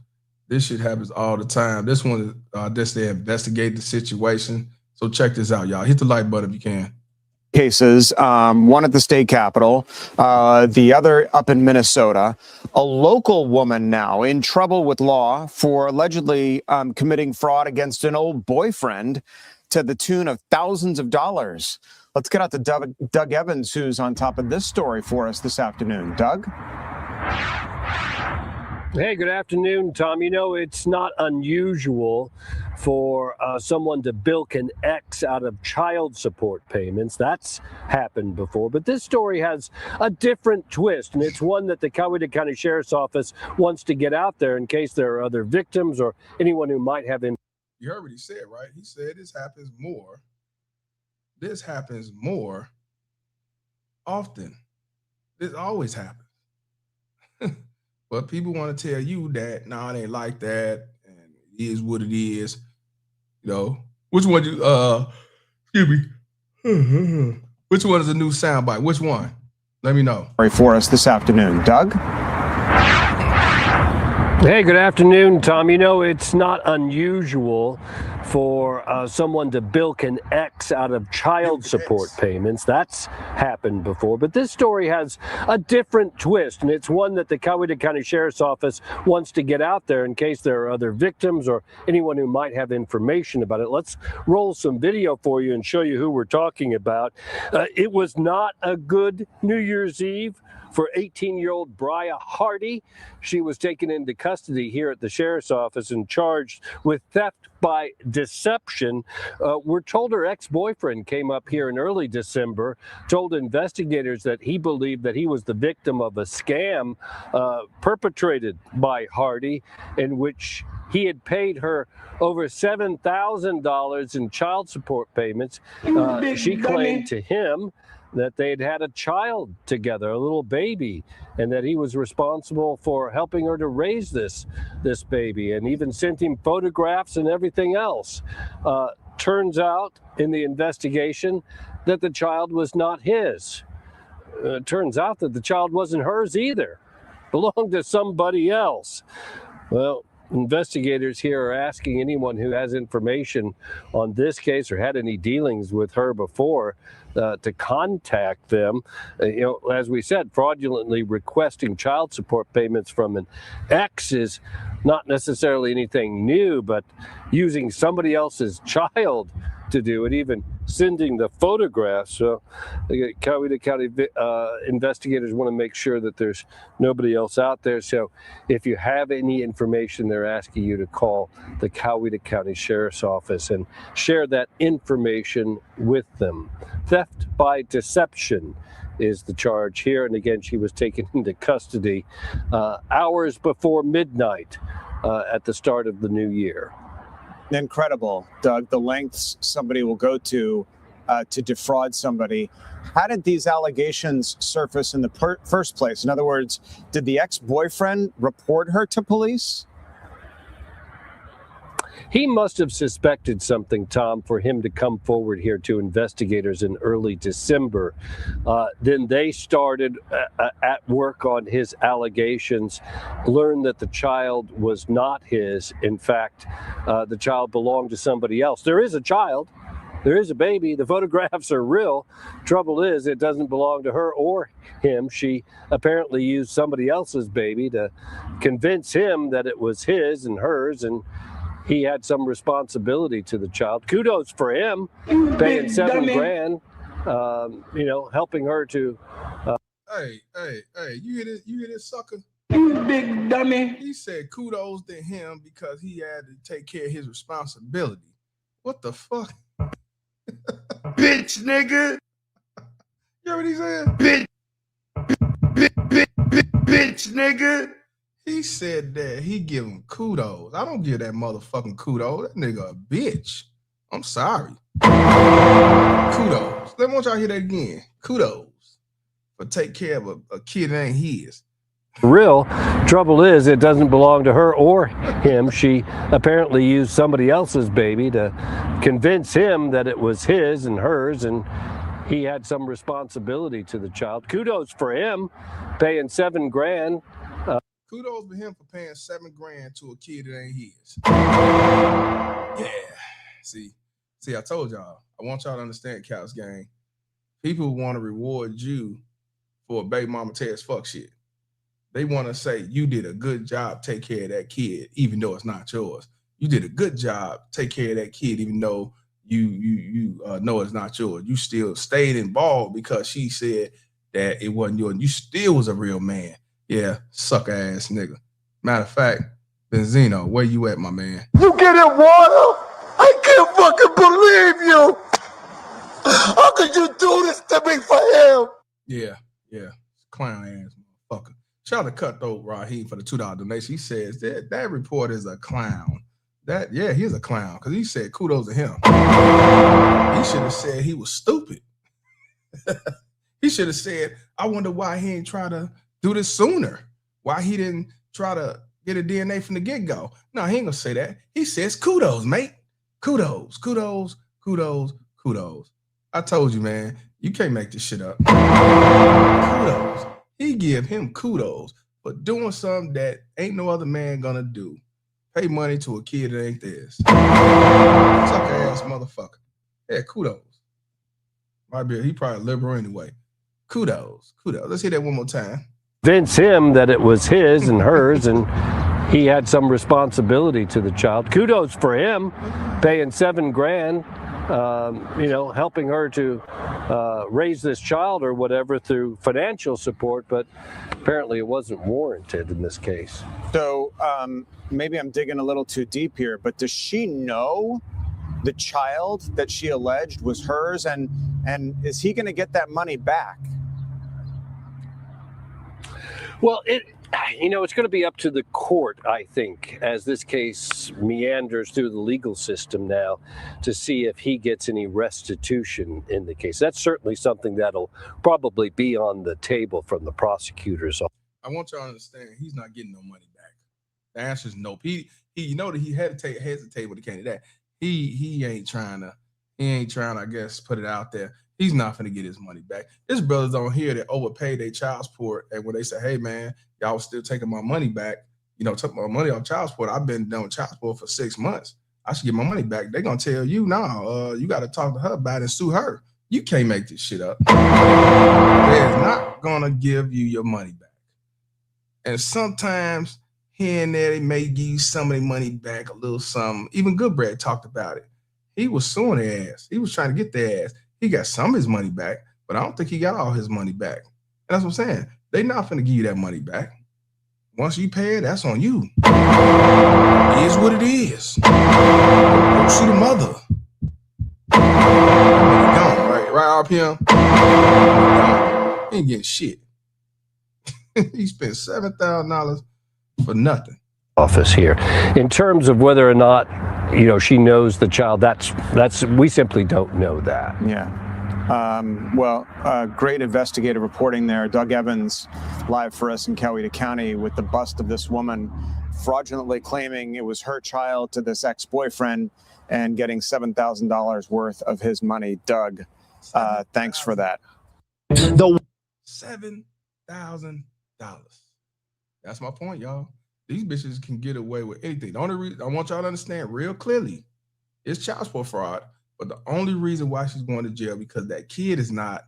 shit happens all the time. This one, they investigate the situation. So check this out, y'all. Hit the like button if you can. Cases, one at the state capitol, the other up in Minnesota. A local woman now in trouble with law for allegedly committing fraud against an old boyfriend to the tune of thousands of dollars. Let's get out to Doug Evans, who's on top of this story for us this afternoon. Doug? Hey, good afternoon, Tom. You know, it's not unusual for someone to bilk an ex out of child support payments. That's happened before. But this story has a different twist, and it's one that the Coweta County Sheriff's Office wants to get out there in case there are other victims or anyone who might have him. You heard what he said, right? He said this happens more. This happens more often. This always happens. But people want to tell you that, nah, it ain't like that, and it is what it is. You know, which one you excuse me. Which one is a new soundbite? Which one? Let me know. For us this afternoon. Doug? Hey, good afternoon, Tom. You know, it's not unusual for someone to bilk an ex out of child support payments. That's happened before. But this story has a different twist, and it's one that the Coweta County Sheriff's Office wants to get out there in case there are other victims or anyone who might have information about it. Let's roll some video for you and show you who we're talking about. It was not a good New Year's Eve for 18-year-old Bria Hardy. She was taken into custody here at the sheriff's office and charged with theft by deception. We're told her ex-boyfriend came up here in early December, told investigators that he believed that he was the victim of a scam perpetrated by Hardy, in which he had paid her over $7,000 in child support payments. She claimed to him that they'd had a child together, a little baby, and that he was responsible for helping her to raise this baby, and even sent him photographs and everything else. Turns out in the investigation that the child was not his. Turns out that the child wasn't hers either, belonged to somebody else. Well, investigators here are asking anyone who has information on this case or had any dealings with her before to contact them. As we said, fraudulently requesting child support payments from an ex is not necessarily anything new, but using somebody else's child to do it, even sending the photographs. So the Coweta County investigators want to make sure that there's nobody else out there. So if you have any information, they're asking you to call the Coweta County Sheriff's Office and share that information with them. Theft by deception is the charge here. And again, she was taken into custody hours before midnight at the start of the new year. Incredible, Doug, the lengths somebody will go to defraud somebody. How did these allegations surface in the first place? In other words, did the ex-boyfriend report her to police? He must have suspected something, Tom, for him to come forward here to investigators in early December. Then they started at work on his allegations, learned that the child was not his. In fact, the child belonged to somebody else. There is a child. There is a baby. The photographs are real. Trouble is, it doesn't belong to her or him. She apparently used somebody else's baby to convince him that it was his and hers, and he had some responsibility to the child. Kudos for him, paying $7,000, helping her to. Hey, you hear this sucker? You big dummy. He said kudos to him because he had to take care of his responsibility. What the fuck? Bitch, nigga. You hear what he said? Bitch, nigga. He said that he give him kudos. I don't give that motherfucking kudos. That nigga a bitch. I'm sorry. Kudos. Let me want y'all to hear that again. Kudos for take care of a kid that ain't his. Real. Trouble is, it doesn't belong to her or him. She apparently used somebody else's baby to convince him that it was his and hers, and he had some responsibility to the child. Kudos for him, paying $7,000. Kudos for him for paying $7,000 to a kid that ain't his. Yeah. See, I told y'all. I want y'all to understand, Couch Gang. People want to reward you for a baby mama tears fuck shit. They want to say you did a good job, take care of that kid, even though it's not yours. You did a good job, take care of that kid, even though you know it's not yours. You still stayed involved because she said that it wasn't yours. You still was a real man. Yeah, suck ass nigga. Matter of fact, Benzino, where you at, my man? You get it, water? I can't fucking believe you. How could you do this to me for him? Yeah. Clown ass motherfucker. Shout out to Cutthroat Raheem for the $2 donation. He says that report is a clown. He's a clown because he said kudos to him. He should have said he was stupid. He should have said, I wonder why he ain't try to do this sooner. Why he didn't try to get a DNA from the get-go? No, he ain't gonna say that. He says kudos, mate. Kudos, kudos, kudos, kudos. I told you, man, you can't make this shit up. Kudos. He give him kudos for doing something that ain't no other man gonna do. Pay money to a kid that ain't theirs. Sucker ass motherfucker. Yeah, kudos. Might be, he probably liberal anyway. Kudos, kudos. Let's hear that one more time. Convince him that it was his and hers, and he had some responsibility to the child. Kudos for him, paying $7 grand, helping her to raise this child or whatever through financial support, but apparently it wasn't warranted in this case. So maybe I'm digging a little too deep here, but does she know the child that she alleged was hers, and is he going to get that money back? Well, it's going to be up to the court, I think, as this case meanders through the legal system now, to see if he gets any restitution in the case. That's certainly something that'll probably be on the table from the prosecutors. I want y'all to understand, he's not getting no money back. The answer is nope. He that he hesitated when it came to that. He ain't trying to, I guess, put it out there. He's not gonna get his money back. His brothers on here that overpaid their child support, and when they say, "Hey man, y'all still taking my money back," took my money off child support. I've been done with child support for 6 months. I should get my money back. They're gonna tell you, no, you got to talk to her about it and sue her. You can't make this shit up. They're not gonna give you your money back. And sometimes here and there they may give you some of their money back, a little something. Even Goodbread talked about it. He was suing their ass. He was trying to get their ass. He got some of his money back, but I don't think he got all his money back. And that's what I'm saying. They not finna give you that money back. Once you pay it, that's on you. It is what it is. Go see the mother. Gone, right, RPM? He ain't getting shit. He spent $7,000 for nothing. Office here. In terms of whether or not, she knows the child, that's we simply don't know that. Yeah. Great investigative reporting there. Doug Evans, live for us in Coweta County with the bust of this woman fraudulently claiming it was her child to this ex-boyfriend and getting $7,000 worth of his money. Doug, thanks for that. $7,000. That's my point, y'all. These bitches can get away with anything. The only reason I want y'all to understand real clearly is child support fraud. But the only reason why she's going to jail because that kid is not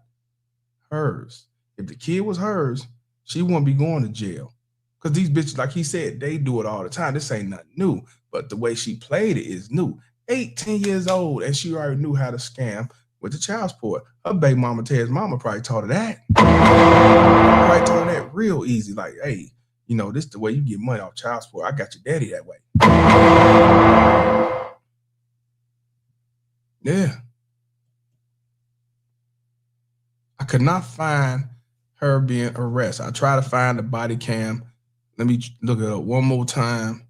hers. If the kid was hers, she wouldn't be going to jail. Because these bitches, like he said, they do it all the time. This ain't nothing new. But the way she played it is new. 18 years old, and she already knew how to scam with the child support. Her baby mama, Ted's mama, probably taught her that. Probably taught her that real easy. Like, hey, this is the way you get money off child support. I got your daddy that way. Yeah. I could not find her being arrested. I tried to find the body cam. Let me look it up one more time.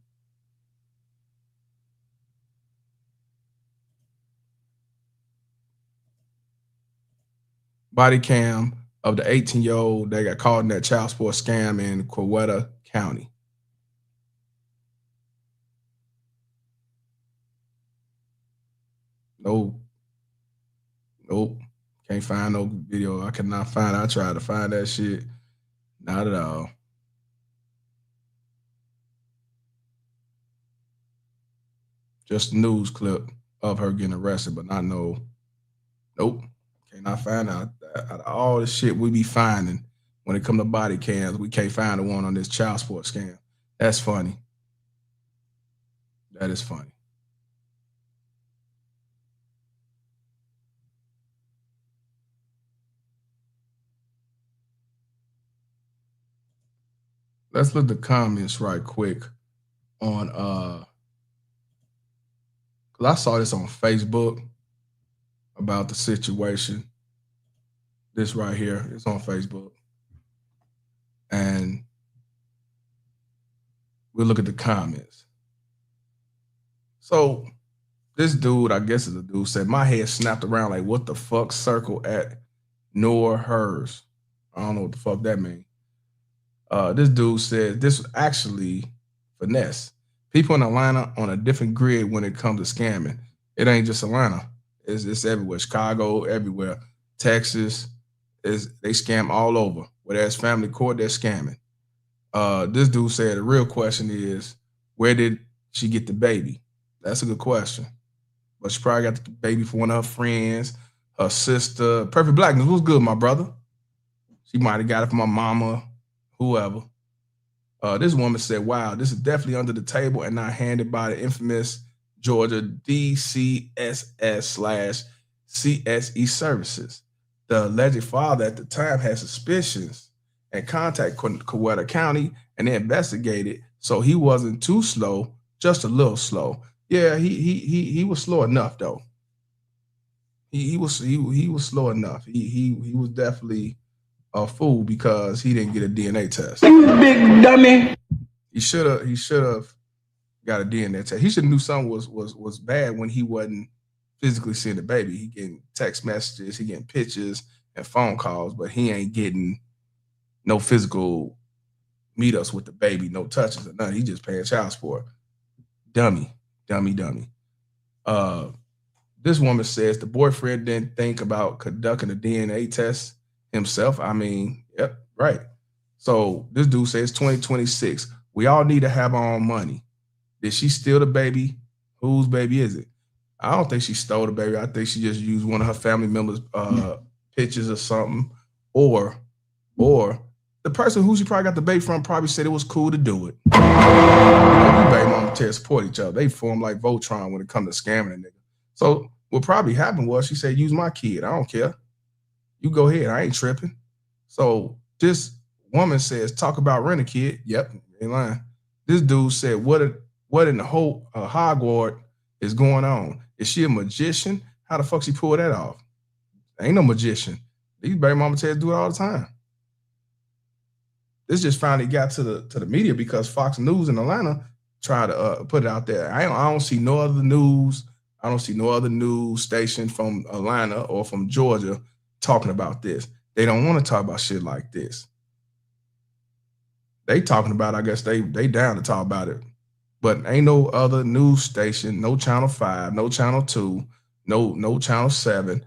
Body cam of the 18-year-old that got caught in that child support scam in Coweta County. Nope. Can't find no video. I cannot find it. I tried to find that shit. Not at all. Just a news clip of her getting arrested, but not no. Nope. Cannot find out of all the shit we be finding when it come to body cams. We can't find the one on this child support scam. That's funny. That is funny. Let's look at the comments right quick on because I saw this on Facebook about the situation. This right here, it's on Facebook. And we'll look at the comments. So this dude, I guess is a dude, said, my head snapped around like, what the fuck, circle at nor hers. I don't know what the fuck that means. This dude said this was actually finesse. People in Atlanta on a different grid when it comes to scamming. It ain't just Atlanta. It's everywhere. Chicago, everywhere. Texas, they scam all over. Where there's family court, they're scamming. This dude said the real question is, where did she get the baby? That's a good question. But she probably got the baby from one of her friends, her sister. Perfect Blackness, what's good, my brother? She might have got it from my mama, whoever. This woman said, wow, this is definitely under the table and not handed by the infamous Georgia DCSS/CSE services. The alleged father at the time had suspicions and contacted Coweta County, and they investigated. So he wasn't too slow, just a little slow. Yeah, he was slow enough though. He was slow enough. He was definitely a fool because he didn't get a DNA test. You big dummy. He should have got a DNA test. He should have knew something was bad when he wasn't physically seeing the baby. He getting text messages, he getting pictures and phone calls, but he ain't getting no physical meetups with the baby, no touches or nothing. He just paying child support. Dummy. This woman says the boyfriend didn't think about conducting a DNA test himself. I mean, yep, right. So this dude says 2026. We all need to have our own money. Did she steal the baby? Whose baby is it? I don't think she stole the baby. I think she just used one of her family members' pictures or something. Or the person who she probably got the baby from probably said it was cool to do it. You baby mama tell support each other. They form like Voltron when it comes to scamming a nigga. So what probably happened was she said, use my kid. I don't care. You go ahead. I ain't tripping. So this woman says, talk about rent a kid. Yep, ain't lying. This dude said, what in the whole Hogwarts is going on? Is she a magician? How the fuck she pull that off? Ain't no magician. These baby mama tell do it all the time. This just finally got to the media because Fox News in Atlanta tried to put it out there. I don't see no other news. I don't see no other news station from Atlanta or from Georgia talking about this. They don't want to talk about shit like this. They talking about, I guess they down to talk about it. But ain't no other news station, no Channel 5, no Channel 2, no Channel 7,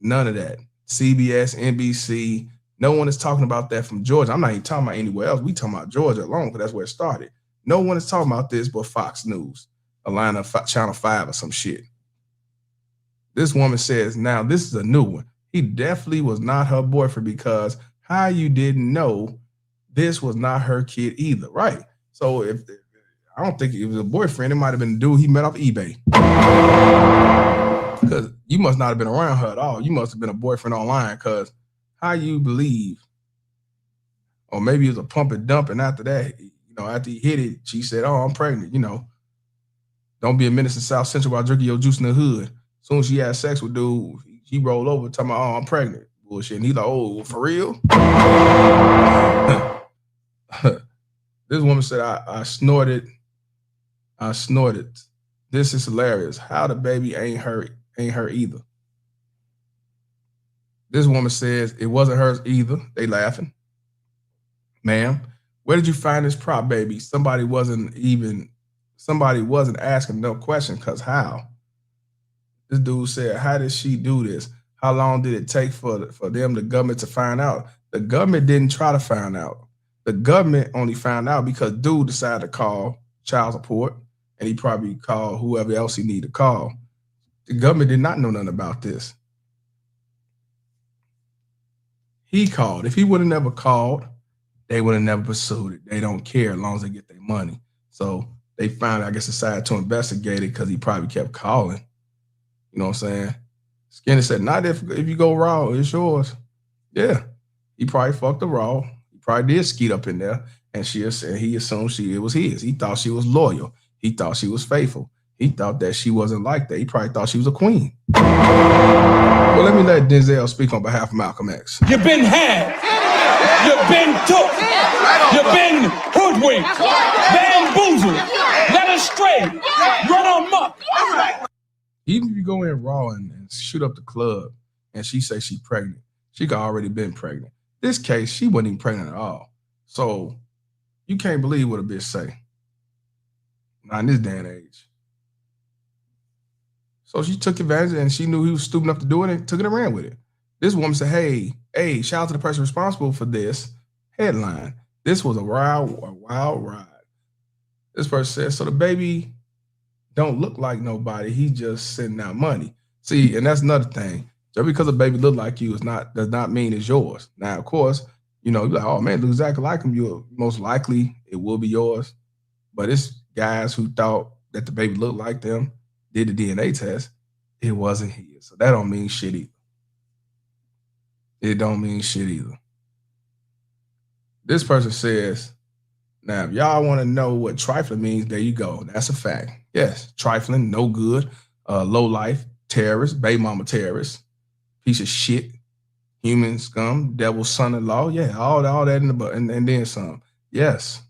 none of that. CBS, NBC, no one is talking about that from Georgia. I'm not even talking about anywhere else. We talking about Georgia alone because that's where it started. No one is talking about this but Fox News, Atlanta, Channel 5 or some shit. This woman says, now this is a new one. He definitely was not her boyfriend because how you didn't know this was not her kid either, right? So I don't think it was a boyfriend. It might have been a dude he met off eBay. Because you must not have been around her at all. You must have been a boyfriend online because how you believe, or maybe it was a pump and dump, and after that, after he hit it, she said, oh, I'm pregnant, Don't be a menace in South Central while drinking your juice in the hood. As soon as she had sex with dude, he rolled over talking about, oh, I'm pregnant. Bullshit. And he's like, oh, for real? This woman said, I snorted. This is hilarious. How the baby ain't her either. This woman says it wasn't hers either. They laughing. Ma'am, where did you find this prop baby? Somebody wasn't asking no question, because how? This dude said, how did she do this? How long did it take for the government to find out? The government didn't try to find out. The government only found out because dude decided to call child support, and he probably called whoever else he needed to call. The government did not know nothing about this. He called. If he would have never called, they would have never pursued it. They don't care as long as they get their money. So they finally, I guess, decided to investigate it because he probably kept calling. You know what I'm saying? Skinny said, not if you go raw, it's yours. Yeah. He probably fucked her raw. He probably did skeet up in there. And he assumed it was his. He thought she was loyal. He thought she was faithful. He thought that she wasn't like that. He probably thought she was a queen. Well, let me let Denzel speak on behalf of Malcolm X. You've been had. You've been took. You've been hoodwinked. Bamboozled. Led astray. Run amok. Even if you go in raw and shoot up the club and she say she pregnant, she could already been pregnant. This case, she wasn't even pregnant at all. So you can't believe what a bitch say. Not in this day and age. So she took advantage and she knew he was stupid enough to do it and took it and ran with it. This woman said, hey, shout out to the person responsible for this headline. This was a wild ride. This person said, so the baby don't look like nobody. He just sending out money. See, and that's another thing. Just because a baby look like you does not mean it's yours. Now, of course, you know, you're like, oh man, look exactly like him. You most likely it will be yours. But it's guys who thought that the baby looked like them, did the DNA test. It wasn't his. So that don't mean shit either. It don't mean shit either. This person says, now, if y'all want to know what trifling means, there you go. That's a fact. Yes, trifling, no good, low life, terrorist, baby mama terrorist, piece of shit, human scum, devil's son-in-law. Yeah, all that in the butt, and then some. Yes.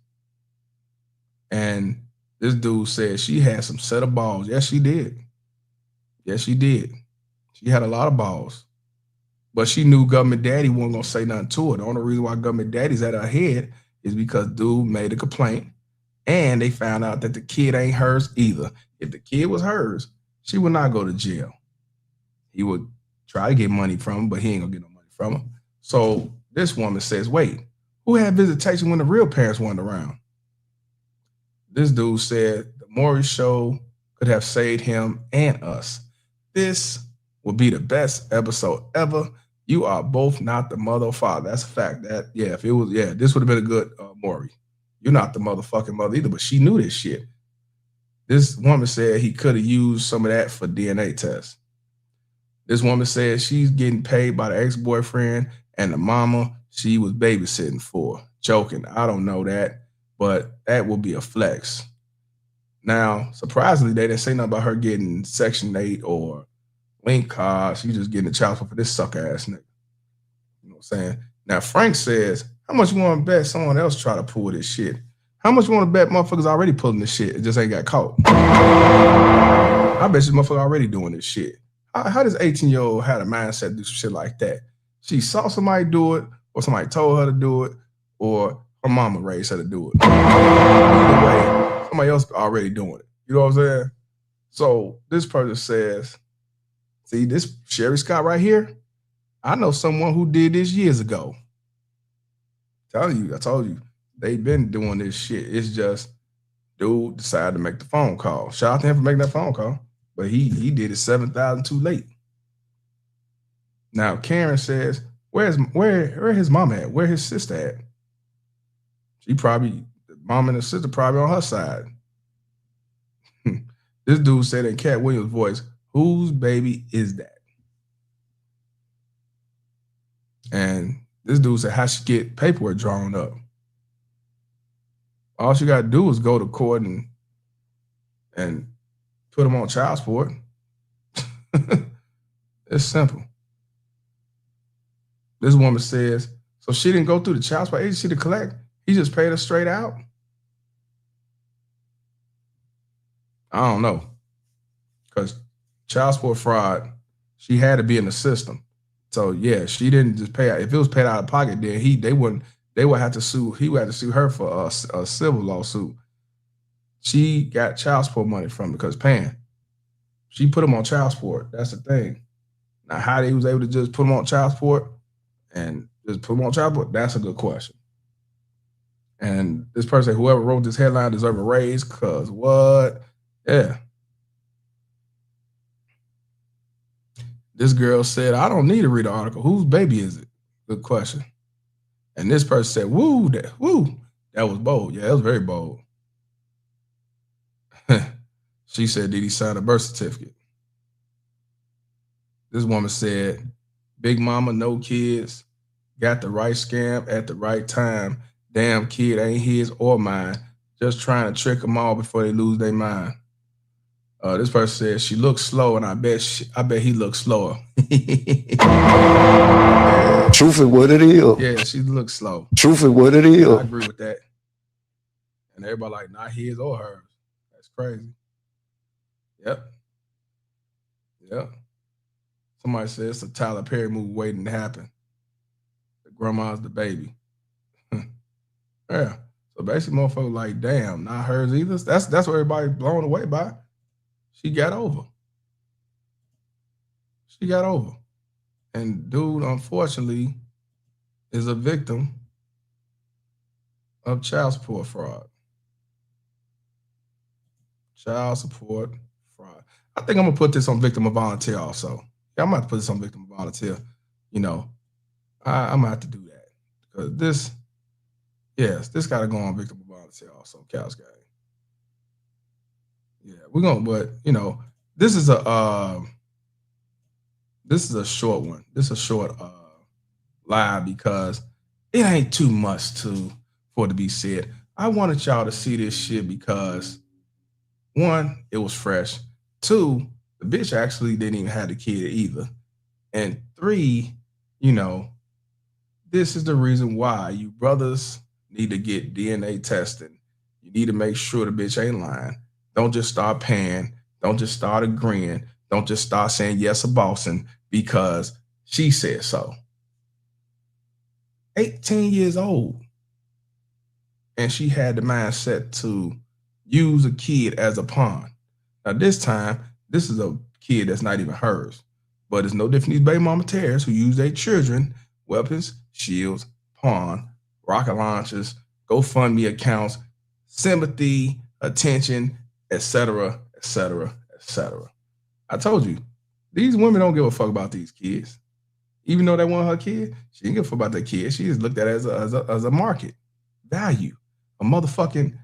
And this dude said she had some set of balls. Yes, she did. Yes, she did. She had a lot of balls. But she knew government daddy wasn't going to say nothing to her. The only reason why government daddy's at her head is because dude made a complaint and they found out that the kid ain't hers either. If the kid was hers, she would not go to jail. He would try to get money from him, but he ain't gonna get no money from her. So this woman says, wait, who had visitation when the real parents weren't around? This dude said the Maury show could have saved him and us. This would be the best episode ever. You are both not the mother or father. That's a fact. That, yeah, if it was, yeah, this would have been a good Maury. You're not the motherfucking mother either, but she knew this shit. This woman said he could have used some of that for DNA tests. This woman said she's getting paid by the ex-boyfriend and the mama she was babysitting for. Joking. I don't know that, but that will be a flex. Now, surprisingly, they didn't say nothing about her getting Section 8 or link cards. She's just getting the child support for this sucker-ass nigga. You know what I'm saying? Now, Frank says, how much you want to bet someone else try to pull this shit? How much you want to bet motherfuckers already pulling this shit? It just ain't got caught. I bet this motherfucker already doing this shit. How does 18-year-old have a mindset to do some shit like that? She saw somebody do it, or somebody told her to do it, or her mama raised her to do it. Either way, somebody else already doing it. You know what I'm saying? So this person says, see, this Sherry Scott right here, I know someone who did this years ago. I told you, they've been doing this shit. It's just dude decided to make the phone call. Shout out to him for making that phone call. But he did it 7,000 too late. Now Karen says, where his mom at? Where his sister at? The mom and the sister probably on her side. This dude said in Cat Williams' voice, whose baby is that? And this dude said, how she get paperwork drawn up? All she got to do is go to court and put him on child support. It's simple. This woman says, so she didn't go through the child support agency to collect. He just paid her straight out. I don't know. Because child support fraud, she had to be in the system. So yeah, she didn't just pay out. If it was paid out of pocket, then they would have to sue. He would have to sue her for a civil lawsuit. She got child support money from it because paying. She put him on child support. That's the thing. Now, how they was able to just put him on child support and just put him on child support, that's a good question. And this person, whoever wrote this headline, deserve a raise because what? Yeah. This girl said, I don't need to read the article. Whose baby is it? Good question. And this person said, woo. That was bold. Yeah, that was very bold. She said, did he sign a birth certificate? This woman said, big mama, no kids, got the right scam at the right time. Damn kid ain't his or mine. Just trying to trick them all before they lose their mind. This person says she looks slow, and I bet he looks slower. Truth is what it is. Yeah, she looks slow. Truth is what it is. I agree with that. And everybody like, not his or hers. That's crazy. Yep. Somebody says it's a Tyler Perry movie waiting to happen. The grandma's the baby. Yeah. So basically, motherfucker like, damn, not hers either. That's what everybody blown away by. She got over. She got over. And dude, unfortunately, is a victim of child support fraud. Child support fraud. I think I'm gonna put this on victim of volunteer also. Yeah, I'm gonna have to put this on victim of volunteer. You know, I'm gonna have to do that because this gotta go on victim of volunteer also. Cows guy. Yeah, we're gonna, but you know, this is a short one. This is a short live because it ain't too much for it to be said. I wanted y'all to see this shit because one, it was fresh. Two, the bitch actually didn't even have the kid either. And three, you know, this is the reason why you brothers need to get DNA testing. You need to make sure the bitch ain't lying. Don't just start paying. Don't just start agreeing. Don't just start saying yes a bossing because she said so. 18 years old. And she had the mindset to use a kid as a pawn. Now this time, this is a kid that's not even hers. But it's no different these baby mama terrorists who use their children, weapons, shields, pawn, rocket launchers, GoFundMe accounts, sympathy, attention, etc., etc., etc. I told you, these women don't give a fuck about these kids. Even though they want her kid, she didn't give a fuck about that kid. She just looked at it as a market value, a motherfucking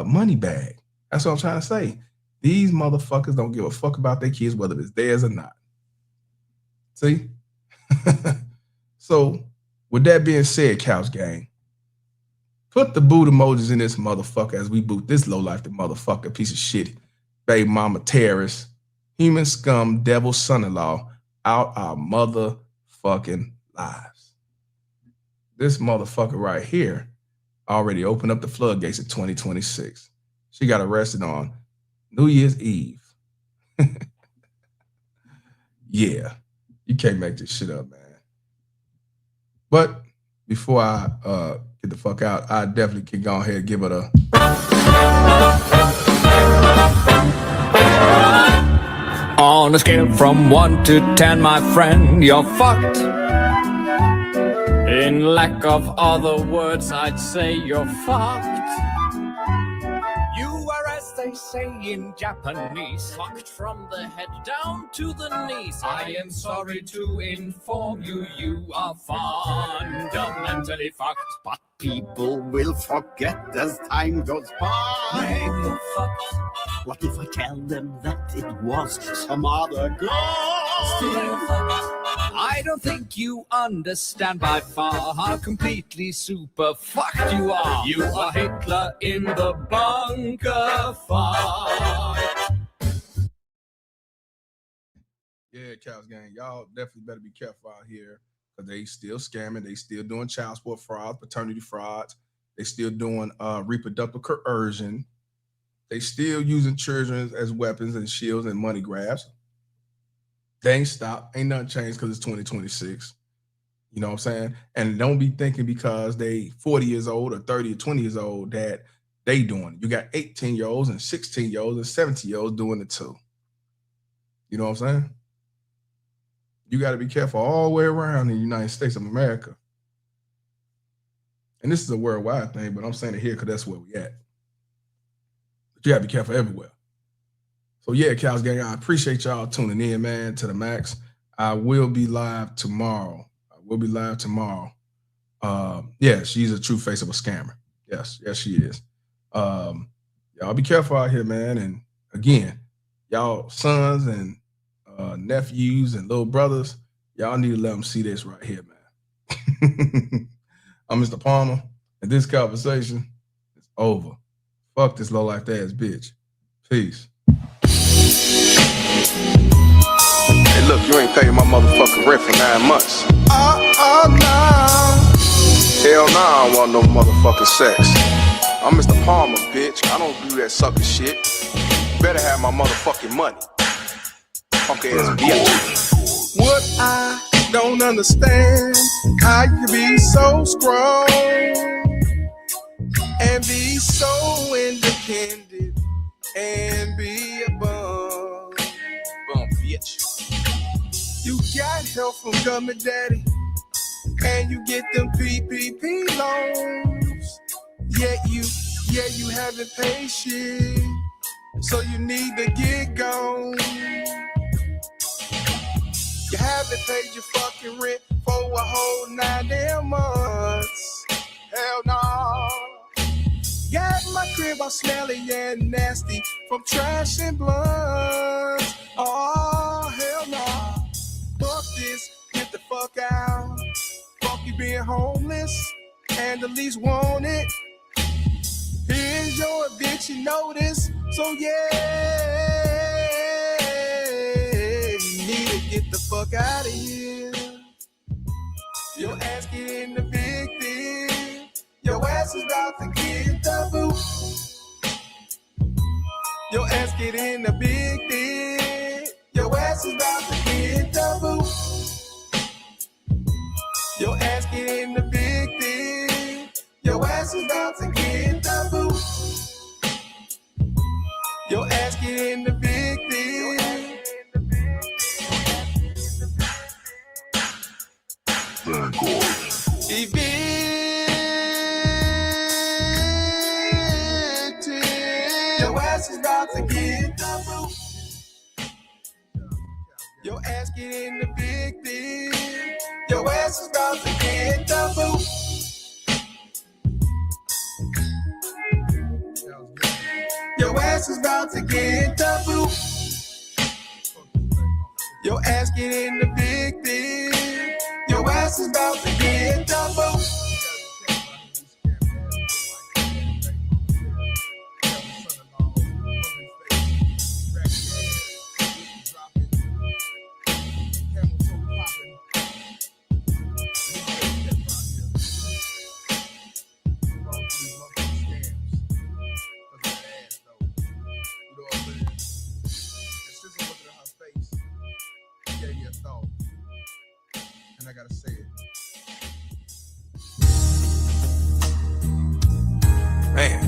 money bag. That's what I'm trying to say. These motherfuckers don't give a fuck about their kids, whether it's theirs or not. See? So, with that being said, Couch Gang, put the boot emojis in this motherfucker as we boot this lowlife, the motherfucker, piece of shit, baby mama terrorist, human scum, devil son-in-law, out our motherfucking lives. This motherfucker right here already opened up the floodgates in 2026. She got arrested on New Year's Eve. Yeah, you can't make this shit up, man. But before I get the fuck out, I definitely can go ahead and give it a... On a scale from 1 to 10, my friend, you're fucked. In lack of other words, I'd say you're fucked. You are, as they say in Japanese, fucked from the head down to the knees. I am sorry to inform you, you are fundamentally fucked. But people will forget as time goes by. What if I tell them that it was some other guy? Still fucked. I don't think you understand by far how completely super fucked you are. You are Hitler in the bunker fight. Yeah, Cows Gang, y'all definitely better be careful out here because they still scamming. They still doing child support frauds, paternity frauds. They still doing reproductive coercion. They still using children as weapons and shields and money grabs. They ain't stopped. Ain't nothing changed because it's 2026. You know what I'm saying? And don't be thinking because they 40 years old or 30 or 20 years old that they doing it. You got 18-year-olds and 16-year-olds and 17-year-olds doing it too. You know what I'm saying? You got to be careful all the way around in the United States of America. And this is a worldwide thing, but I'm saying it here because that's where we at. But you got to be careful everywhere. So yeah, Cows Gang, I appreciate y'all tuning in, man, to the max. I will be live tomorrow. Yeah, she's a true face of a scammer. Yes, she is. Y'all be careful out here, man. And again, y'all sons and nephews and little brothers, y'all need to let them see this right here, man. I'm Mr. Palmer, and this conversation is over. Fuck this low-life ass bitch. Peace. Hey, look, you ain't paying my motherfucking rent for 9 months. No. Hell no, I don't want no motherfucking sex. I'm Mr. Palmer, bitch. I don't do that sucker shit. You better have my motherfucking money. Punk ass bitch. What I don't understand, how you be so strong. and be so independent and be a bum. Bum, bitch. You got help from government daddy, and you get them PPP loans. Yet you haven't paid shit, so you need to get gone. You haven't paid your fucking rent for a whole 9 damn months. Hell no. Got my crib all smelly and nasty from trash and blunts. Oh, hell no. Fuck this, get the fuck out. Fuck you being homeless and the least wanted. Here's your eviction notice, so yeah, you need to get the fuck out of here. Your ass get in the big thing. Your ass is about to get the boot. Your ass get in the big thing. Your ass is about to get the boot. Your ass get in the big thing. Your ass is about to get the boot. Your ass get in the big thing. Evicted. Your ass is about to get the boot. Your ass get in the big thing. Your ass is about to get the boot. Your ass is about to get the boot. Your ass get in the big thing. Your ass is about to get the boot. And I gotta say it. Man,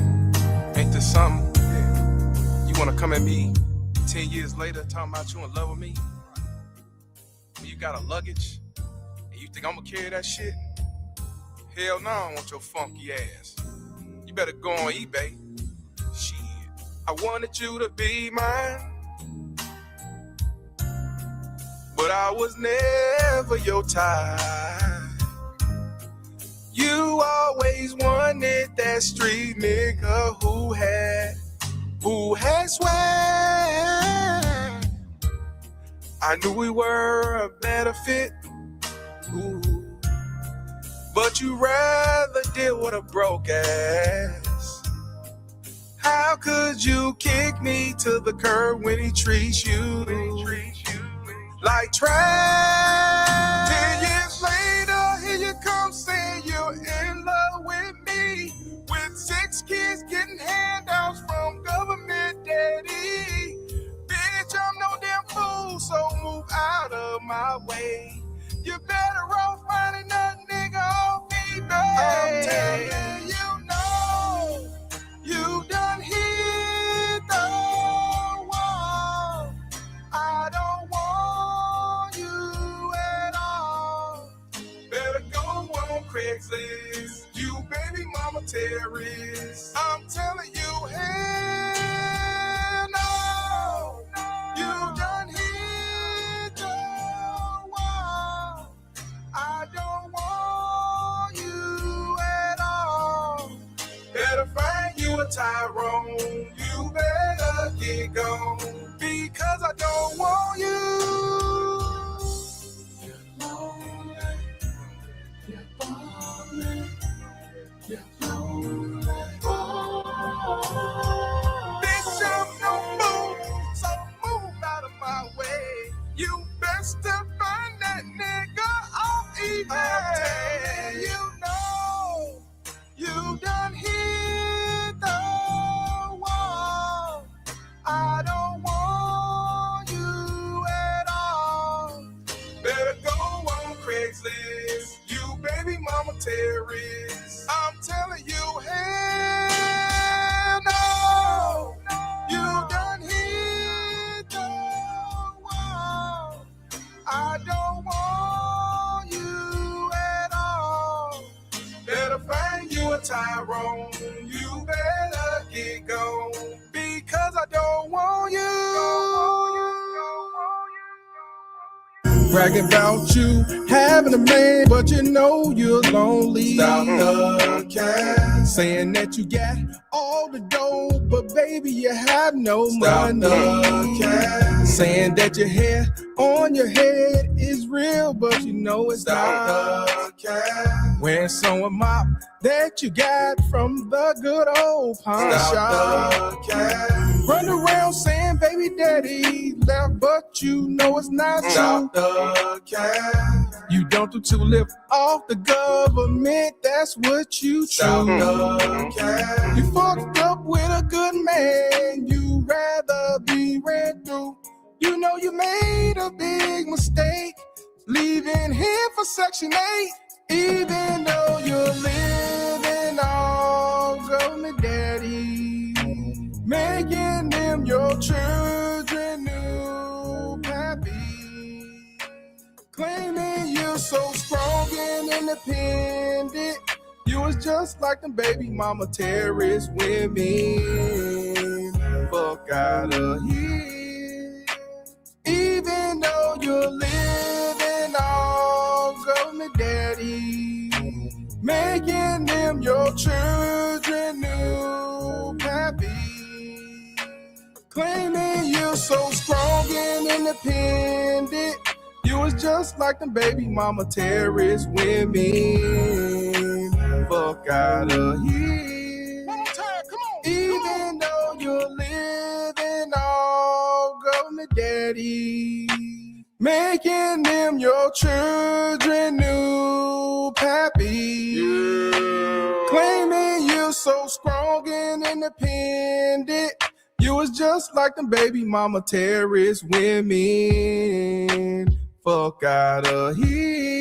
ain't this something? Yeah. You wanna come at me 10 years later talking about you in love with me? You got a luggage and you think I'm gonna carry that shit? Hell no, I don't want your funky ass. You better go on eBay. Shit, I wanted you to be mine, but I was never your type. You always wanted that street nigga who had swag. I knew we were a better fit, ooh, but you rather deal with a broke ass. How could you kick me to the curb when he treats you like trash? 10 years later, here you come saying you're in love with me, with 6 kids getting handouts from government daddy. Bitch, I'm no damn fool, so move out of my way. You better off finding that nigga off eBay. I'm telling you, no, you done hit the wall. I don't want you at all. Better go on Craigslist, you baby mama terrorist. I'm telling you, hell no, you done hit the wall. I don't want you at all. Better find you a Tyrone, you better get gone, because I don't want you. Bitch, I'm no fool, so move out of my way. You best to find that nigga off eBay. I'm telling you, no, you done hit the wall. I don't want you at all. Better go on Craigslist, you baby mama terrorist. I'm telling you, hey. Tyrone, you better get gone, because I don't want you. Bragging about you having a man, but you know you're lonely. Stop the cat. Saying that you got all the dough, but baby you have no money. The cat. Saying that your hair on your head is real, but you know it's not. The cat. Wearing some mop that you got from the good old pawn shop. Run around saying baby daddy left, but you know it's not true. You don't do to live off the government, that's what you choose. You fucked up with a good man, you rather be ran through. You know you made a big mistake, leaving him for Section 8. Even though you're living off government daddy, making them your children new pappy. Claiming you're so strong and independent, you was just like them baby mama terrorist women. Fuck out of here. Even though you're living off government daddy, making them your children new pappy. Claiming you're so strong and independent, you was just like them baby mama terrorist women. Fuck out of here. One more time, come on. Even though you're living off government daddy, making them your children new pappy. Claiming you're so strong and independent, you was just like them baby mama terrorist women. Fuck out of here.